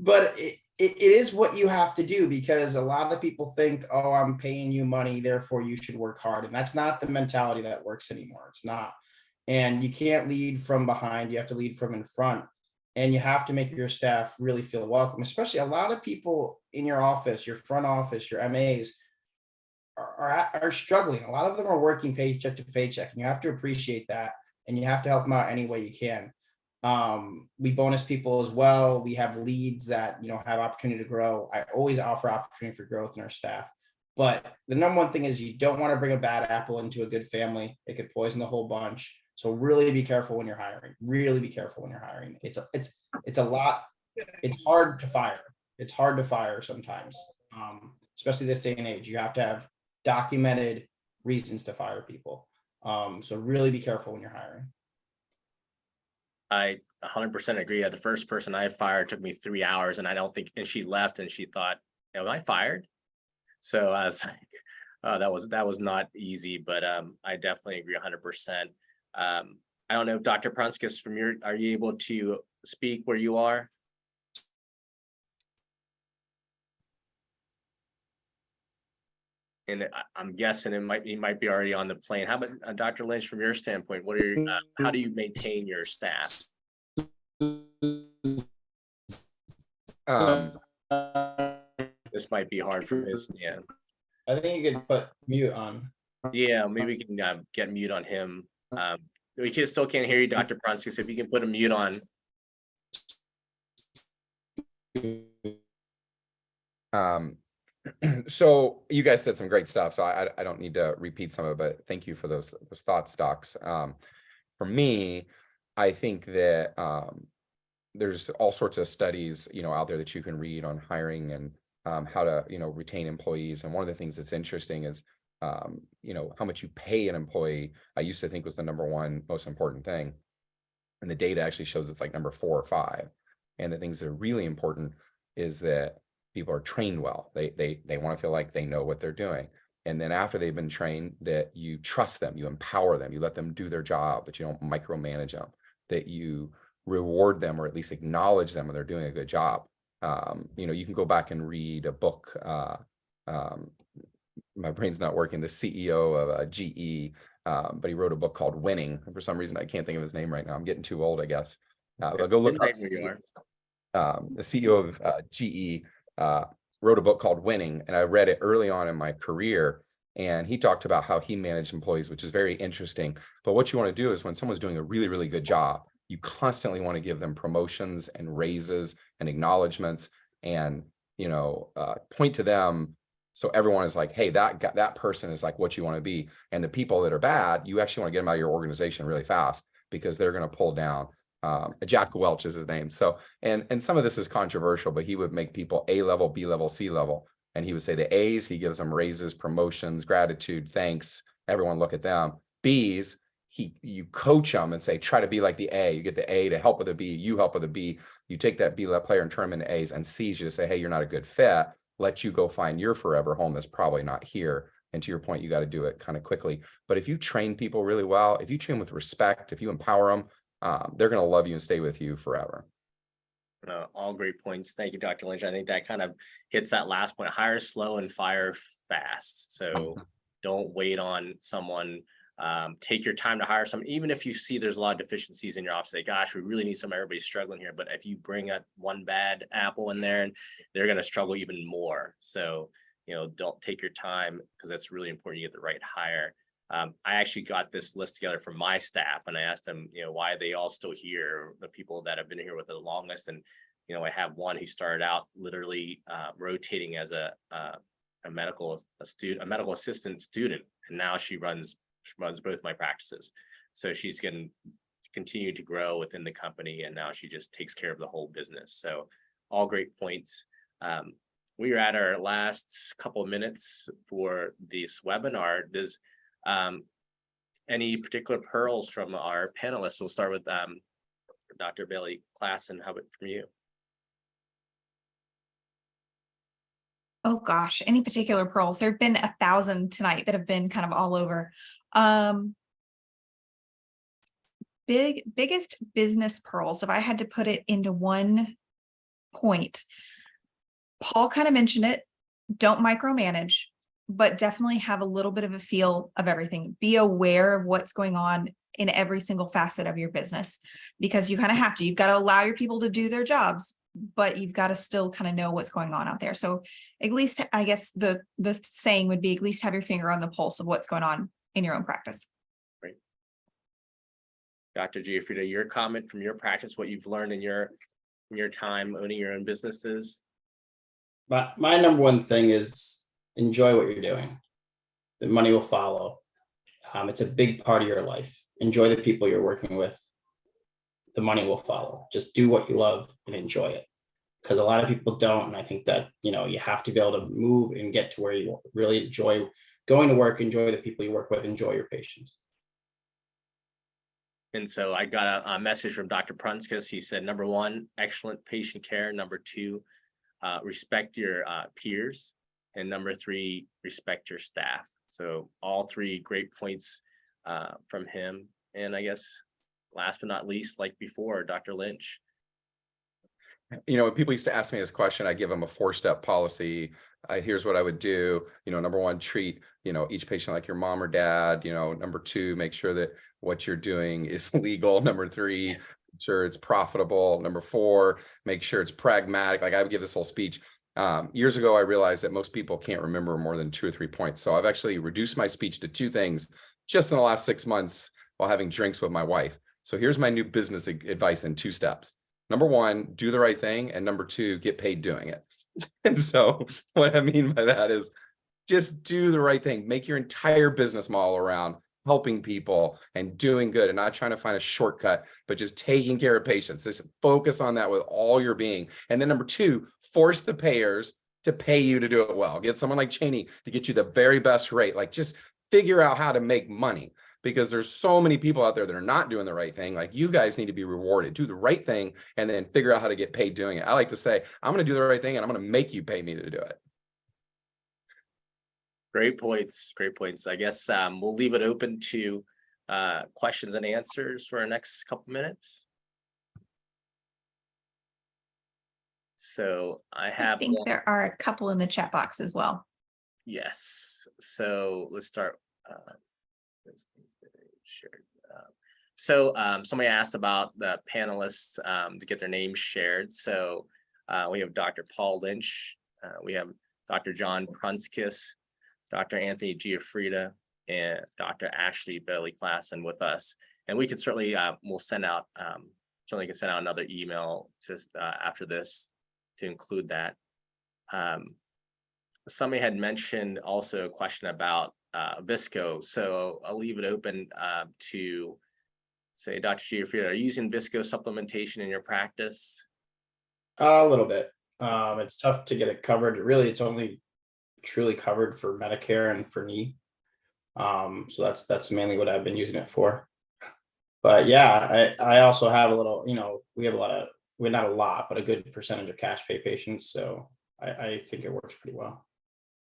But it is what you have to do, because a lot of people think, oh, I'm paying you money, therefore you should work hard. And that's not the mentality that works anymore. It's not. And you can't lead from behind. You have to lead from in front. And you have to make your staff really feel welcome, especially a lot of people in your office, your front office, your MAs are struggling. A lot of them are working paycheck to paycheck, and you have to appreciate that. And you have to help them out any way you can. We bonus people as well. We have leads that, have opportunity to grow. I always offer opportunity for growth in our staff. But the number one thing is you don't want to bring a bad apple into a good family. It could poison the whole bunch. So really be careful when you're hiring. Really be careful when you're hiring. It's a lot. It's hard to fire. It's hard to fire sometimes, especially this day and age. You have to have documented reasons to fire people. So really be careful when you're hiring. I 100% agree. The first person I fired took me 3 hours, and I don't think, and she left and she thought, am I fired? So I was like, that was not easy, but I definitely agree 100%. I don't know if Dr. Prunskis, are you able to speak where you are? And I'm guessing he might be already on the plane. How about Dr. Lynch, from your standpoint, how do you maintain your staff? This might be hard for his. Yeah, I think you could put mute on. Yeah, maybe we can get mute on him. We still can't hear you, Dr. Prunskis. So if you can put a mute on. So you guys said some great stuff, so I don't need to repeat some of it, but thank you for those thoughts, docs. For me, I think that there's all sorts of studies, out there that you can read on hiring and how to, retain employees. And one of the things that's interesting is, how much you pay an employee. I used to think was the number one most important thing, and the data actually shows it's like number 4 or 5. And the things that are really important is that people are trained well. They want to feel like they know what they're doing. And then after they've been trained, that you trust them, you empower them, you let them do their job, but you don't micromanage them, that you reward them or at least acknowledge them when they're doing a good job. You can go back and read a book. My brain's not working. The CEO of GE, but he wrote a book called Winning. For some reason, I can't think of his name right now. I'm getting too old, I guess. But go look up. The CEO of GE wrote a book called Winning, and I read it early on in my career. And he talked about how he managed employees, which is very interesting. But what you want to do is when someone's doing a really, really good job, you constantly want to give them promotions and raises and acknowledgments and, point to them. So everyone is like, hey, that person is like what you want to be. And the people that are bad, you actually want to get them out of your organization really fast, because they're going to pull down. Jack Welch is his name. So, and some of this is controversial, but he would make people A level, B level, C level. And he would say the A's, he gives them raises, promotions, gratitude, thanks. Everyone look at them. B's, you coach them and say, try to be like the A. You get the A to help with the B, you help with the B. You take that B player and turn them into A's, and C's you to say, hey, you're not a good fit. Let you go find your forever home that's probably not here. And to your point, you got to do it kind of quickly. But if you train people really well, if you train with respect, if you empower them, they're going to love you and stay with you forever. All great points. Thank you, Dr. Lynch. I think that kind of hits that last point. Hire slow and fire fast. So don't wait on someone. Take your time to hire someone, even if you see there's a lot of deficiencies in your office. Say, gosh, we really need some, everybody's struggling here. But if you bring up one bad apple in there, and they're going to struggle even more. So, don't take your time, because that's really important. You get the right hire. I actually got this list together for my staff, and I asked them, why are they all still here? The people that have been here with the longest. And, I have one who started out literally rotating as a medical assistant student. And now she runs both my practices. So she's going to continue to grow within the company. And now she just takes care of the whole business. So all great points. We are at our last couple of minutes for this webinar. Does any particular pearls from our panelists? We'll start with Dr. Bailey Klassen. How about from you? Oh gosh, any particular pearls? There have been 1,000 tonight that have been kind of all over. Biggest business pearls, if I had to put it into one point, Paul kind of mentioned it. Don't micromanage, but definitely have a little bit of a feel of everything. Be aware of what's going on in every single facet of your business, because you kind of have to. You've got to allow your people to do their jobs, but you've got to still kind of know what's going on out there. So at least, I guess the saying would be, at least have your finger on the pulse of what's going on in your own practice. Great. Dr. Giuffrida, your comment from your practice, what you've learned in your time owning your own businesses. My number one thing is enjoy what you're doing. The money will follow. It's a big part of your life. Enjoy the people you're working with. The money will follow. Just do what you love and enjoy it. Because a lot of people don't. And I think that, you have to be able to move and get to where you really enjoy going to work, enjoy the people you work with, enjoy your patients. And so I got a message from Dr. Prunskis. He said, number one, excellent patient care. Number two, respect your peers. And number three, respect your staff. So all three great points from him. And I guess last but not least, like before, Dr. Lynch. When people used to ask me this question, I give them a 4-step policy. Here's what I would do. Number one, treat, each patient like your mom or dad. Number two, make sure that what you're doing is legal. Number three, make sure it's profitable. Number four, make sure it's pragmatic. Like I would give this whole speech. Years ago, I realized that most people can't remember more than 2 or 3 points. So I've actually reduced my speech to 2 things just in the last 6 months while having drinks with my wife. So here's my new business advice in 2 steps. Number one, do the right thing. And number two, get paid doing it. And so what I mean by that is just do the right thing. Make your entire business model around helping people and doing good and not trying to find a shortcut, but just taking care of patients. Just focus on that with all your being. And then number two, force the payers to pay you to do it well. Get someone like Cheney to get you the very best rate. Like just figure out how to make money, because there's so many people out there that are not doing the right thing. Like you guys need to be rewarded. Do the right thing and then figure out how to get paid doing it. I like to say, I'm going to do the right thing and I'm going to make you pay me to do it. Great points. Great points. I guess we'll leave it open to questions and answers for our next couple minutes. So I think there are a couple in the chat box as well. Yes. So let's start. Somebody asked about the panelists to get their names shared. So we have Dr. Paul Lynch, we have Dr. John Prunskis, Dr. Anthony Giuffrida, and Dr. Ashley Bailey Klassen with us. And we could certainly we'll send out another email just after this to include that. Somebody had mentioned also a question about Visco. So I'll leave it open to say, Dr. Giuffrida, are you using Visco supplementation in your practice? A little bit. It's tough to get it covered. Really, it's only truly covered for Medicare and for knee. So that's mainly what I've been using it for. But yeah, I also have a little, we have we're not a lot, but a good percentage of cash pay patients. So I think it works pretty well.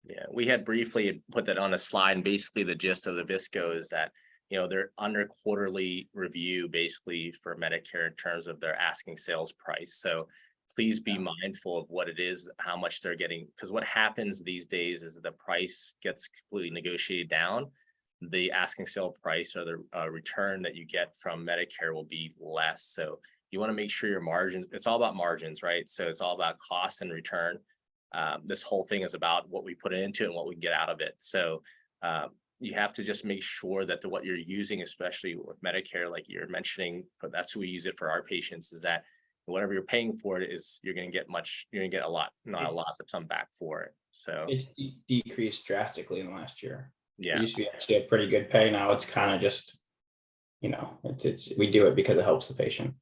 Yeah, we had briefly put that on a slide, and basically the gist of the VISCO is that, they're under quarterly review basically for Medicare in terms of their asking sales price. So please be mindful of what it is, how much they're getting, because what happens these days is the price gets completely negotiated down. The asking sale price or the return that you get from Medicare will be less. So you want to make sure your margins, it's all about margins, right? So it's all about cost and return. This whole thing is about what we put into it and what we get out of it. So you have to just make sure that what you're using, especially with Medicare, like you're mentioning, but that's who we use it for our patients, is that whatever you're paying for it is you're going to get a lot, not a lot, but some back for it. So It's decreased drastically in the last year. It yeah, used to be actually a pretty good pay. Now it's kind of just, it's we do it because it helps the patient.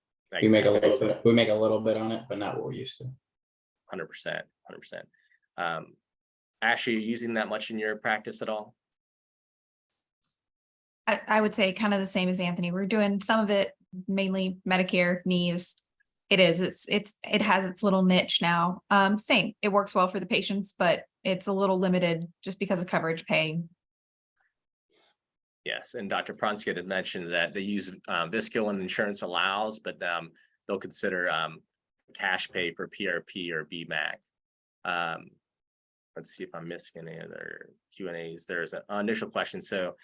We make a little bit on it, but not what we're used to. 100%. Ashley, are you using that much in your practice at all? I would say kind of the same as Anthony. We're doing some of it, mainly Medicare knees. It has its little niche now. Same, it works well for the patients, but it's a little limited just because of coverage pay. Yes, and Dr. Pronsky had mentioned that they use VISCO when insurance allows, but they'll consider cash pay for PRP or BMAC. Let's see if I'm missing any other Q&As. There's an initial question. So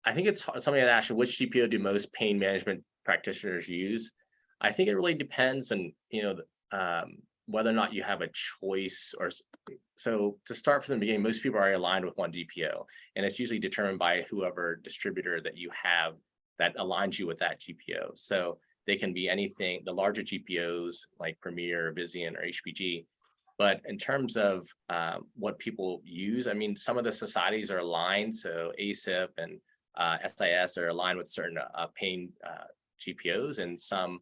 I think it's somebody had asked, which GPO do most pain management practitioners use? I think it really depends on, whether or not you have a choice. Or so to start from the beginning, most people are aligned with one GPO, and it's usually determined by whoever distributor that you have that aligns you with that GPO. So they can be anything, the larger GPOs like Premier, Vizient, or HPG. But in terms of what people use, I mean, some of the societies are aligned. So ACIP and SIS are aligned with certain pain GPOs, and some,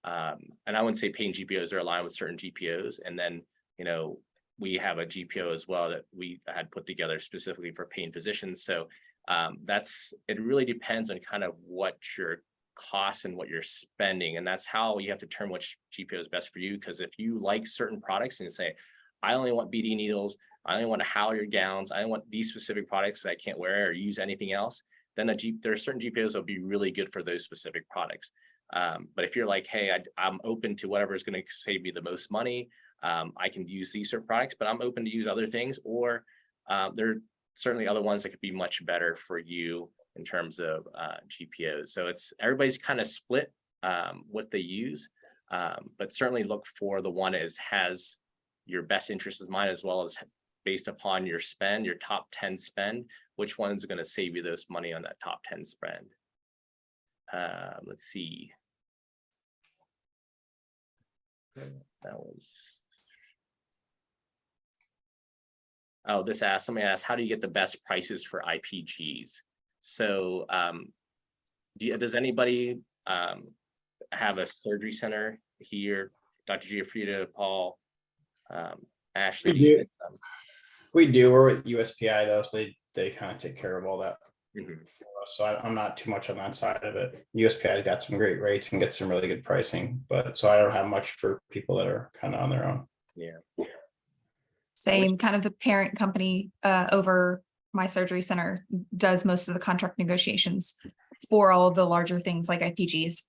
and I wouldn't say pain GPOs are aligned with certain GPOs. And then, we have a GPO as well that we had put together specifically for pain physicians. So it really depends on kind of what your costs and what you're spending. And that's how you have to determine which GPO is best for you. Because if you like certain products and say, I only want BD needles, I only want to halyard gowns, I don't want these specific products that I can't wear or use anything else, then there are certain GPOs that will be really good for those specific products. But if you're like, hey, I'm open to whatever is going to save me the most money, I can use these certain products, but I'm open to use other things, or there are certainly other ones that could be much better for you in terms of GPOs. So everybody's kind of split what they use, but certainly look for the one that has your best interest in mind, as well as based upon your spend, your top 10 spend, which one's going to save you those money on that top 10 spend. Let's see. That was. Oh, somebody asked, how do you get the best prices for IPGs? So does anybody have a surgery center here? Dr. Giuffrida, Paul, Ashley? We do. We're with USPI though, so they kind of take care of all that Mhm. for us. So I'm not too much on that side of it. USPI's got some great rates and gets some really good pricing, but so I don't have much for people that are kind of on their own. Yeah. Same, kind of the parent company over my surgery center does most of the contract negotiations for all of the larger things like IPGs.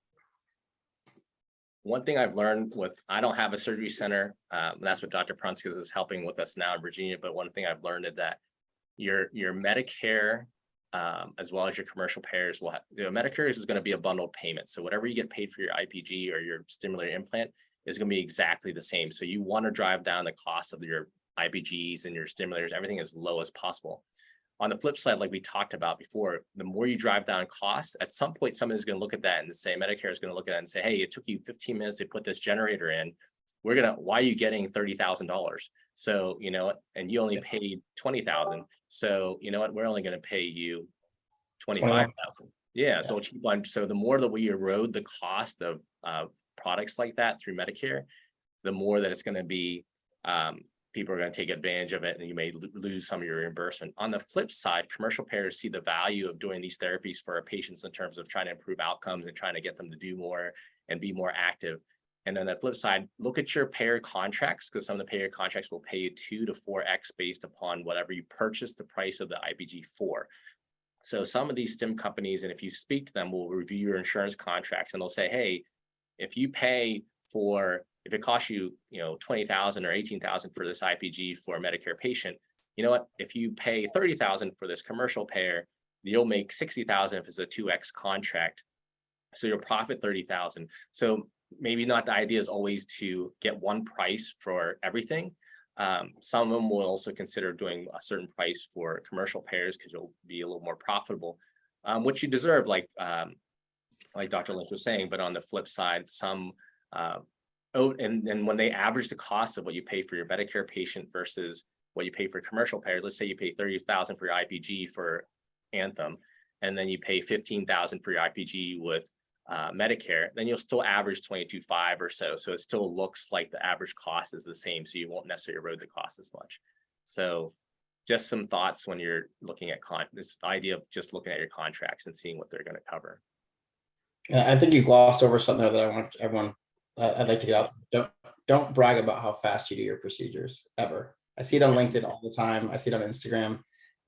One thing I've learned I don't have a surgery center. That's what Dr. Prunskis is helping with us now in Virginia. But one thing I've learned is that your Medicare, as well as your commercial payers will have, Medicare is going to be a bundled payment. So whatever you get paid for your IPG or your stimulator implant is going to be exactly the same. So you want to drive down the cost of your IPGs and your stimulators, everything as low as possible. On the flip side, like we talked about before, the more you drive down costs, at some point, somebody's going to look at that and say, Medicare is going to look at it and say, hey, it took you 15 minutes to put this generator in. Why are you getting $30,000? So, and you only paid $20,000. So, we're only going to pay you $25,000. Yeah. So cheap one. So the more that we erode the cost of products like that through Medicare, the more that it's going to be people are going to take advantage of it and you may lose some of your reimbursement. On the flip side, commercial payers see the value of doing these therapies for our patients in terms of trying to improve outcomes and trying to get them to do more and be more active. And then the flip side, look at your payer contracts, because some of the payer contracts will pay you 2 to 4x based upon whatever you purchase the price of the IPG for. So some of these STEM companies, and if you speak to them, will review your insurance contracts and they'll say, hey, if you pay for, if it costs you, you know, $20,000 or $18,000 for this IPG for a Medicare patient, you know what, if you pay $30,000 for this commercial payer, you'll make $60,000 if it's a 2x contract. So you'll profit $30,000. So maybe not the idea is always to get one price for everything. Some of them will also consider doing a certain price for commercial payers because you'll be a little more profitable, which you deserve, like Dr. Lynch was saying. But on the flip side, some and when they average the cost of what you pay for your Medicare patient versus what you pay for commercial payers, let's say you pay $30,000 for your IPG for Anthem, and then you pay $15,000 for your IPG with Medicare, then you'll still average 22.5 or so. So it still looks like the average cost is the same. So you won't necessarily erode the cost as much. So just some thoughts when you're looking at this idea of just looking at your contracts and seeing what they're going to cover. I think you glossed over something that I want everyone, I'd like to get out. Don't brag about how fast you do your procedures ever. I see it on LinkedIn all the time. I see it on Instagram.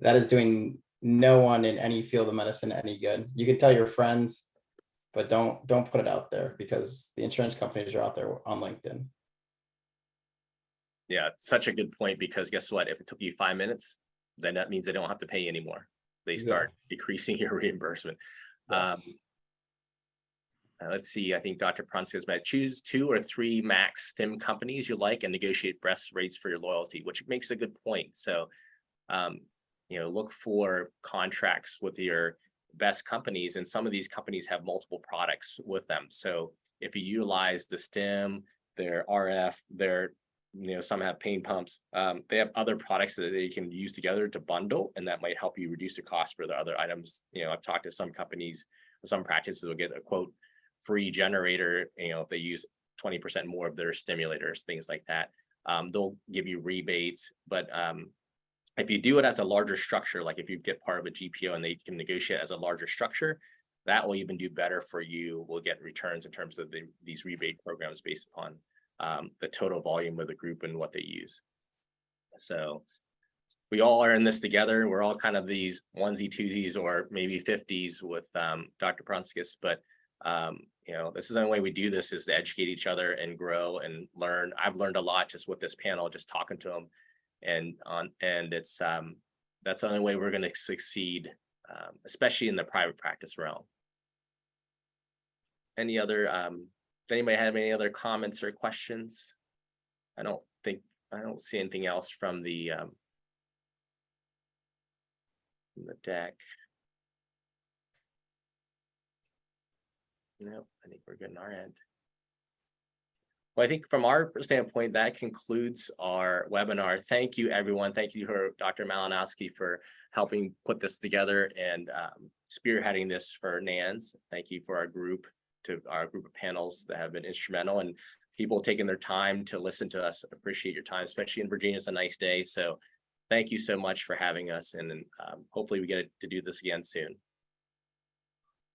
That is doing no one in any field of medicine any good. You can tell your friends, but don't put it out there because the insurance companies are out there on LinkedIn. Yeah, such a good point, because guess what? If it took you 5 minutes, then that means they don't have to pay anymore. They start decreasing your reimbursement. Yes. Let's see, I think Dr. Prunskis meant choose 2 or 3 max STEM companies you like and negotiate best rates for your loyalty, which makes a good point. So, you know, look for contracts with your best companies, and some of these companies have multiple products with them. So if you utilize the STEM, their RF, their, you know, some have pain pumps, they have other products that they can use together to bundle, and that might help you reduce the cost for the other items. You know, I've talked to some companies, some practices will get a quote free generator, you know, if they use 20% more of their stimulators, things like that. They'll give you rebates, but if you do it as a larger structure, like if you get part of a GPO and they can negotiate as a larger structure, that will even do better for you. We'll get returns in terms of these rebate programs based upon the total volume of the group and what they use. So we all are in this together. We're all kind of these onesie twosies or maybe 50s with Dr. Prunskis, but you know, this is the only way we do this, is to educate each other and grow and learn. I've learned a lot just with this panel, just talking to them. And it's that's the only way we're going to succeed, especially in the private practice realm. Any other does anybody have any other comments or questions? I don't see anything else from the deck. No, I think we're good on our end. Well, I think from our standpoint, that concludes our webinar. Thank you, everyone. Thank you to Dr. Malinowski for helping put this together and spearheading this for NANS. Thank you for our group of panels that have been instrumental, and people taking their time to listen to us. Appreciate your time, especially in Virginia. It's a nice day. So thank you so much for having us, and hopefully we get to do this again soon.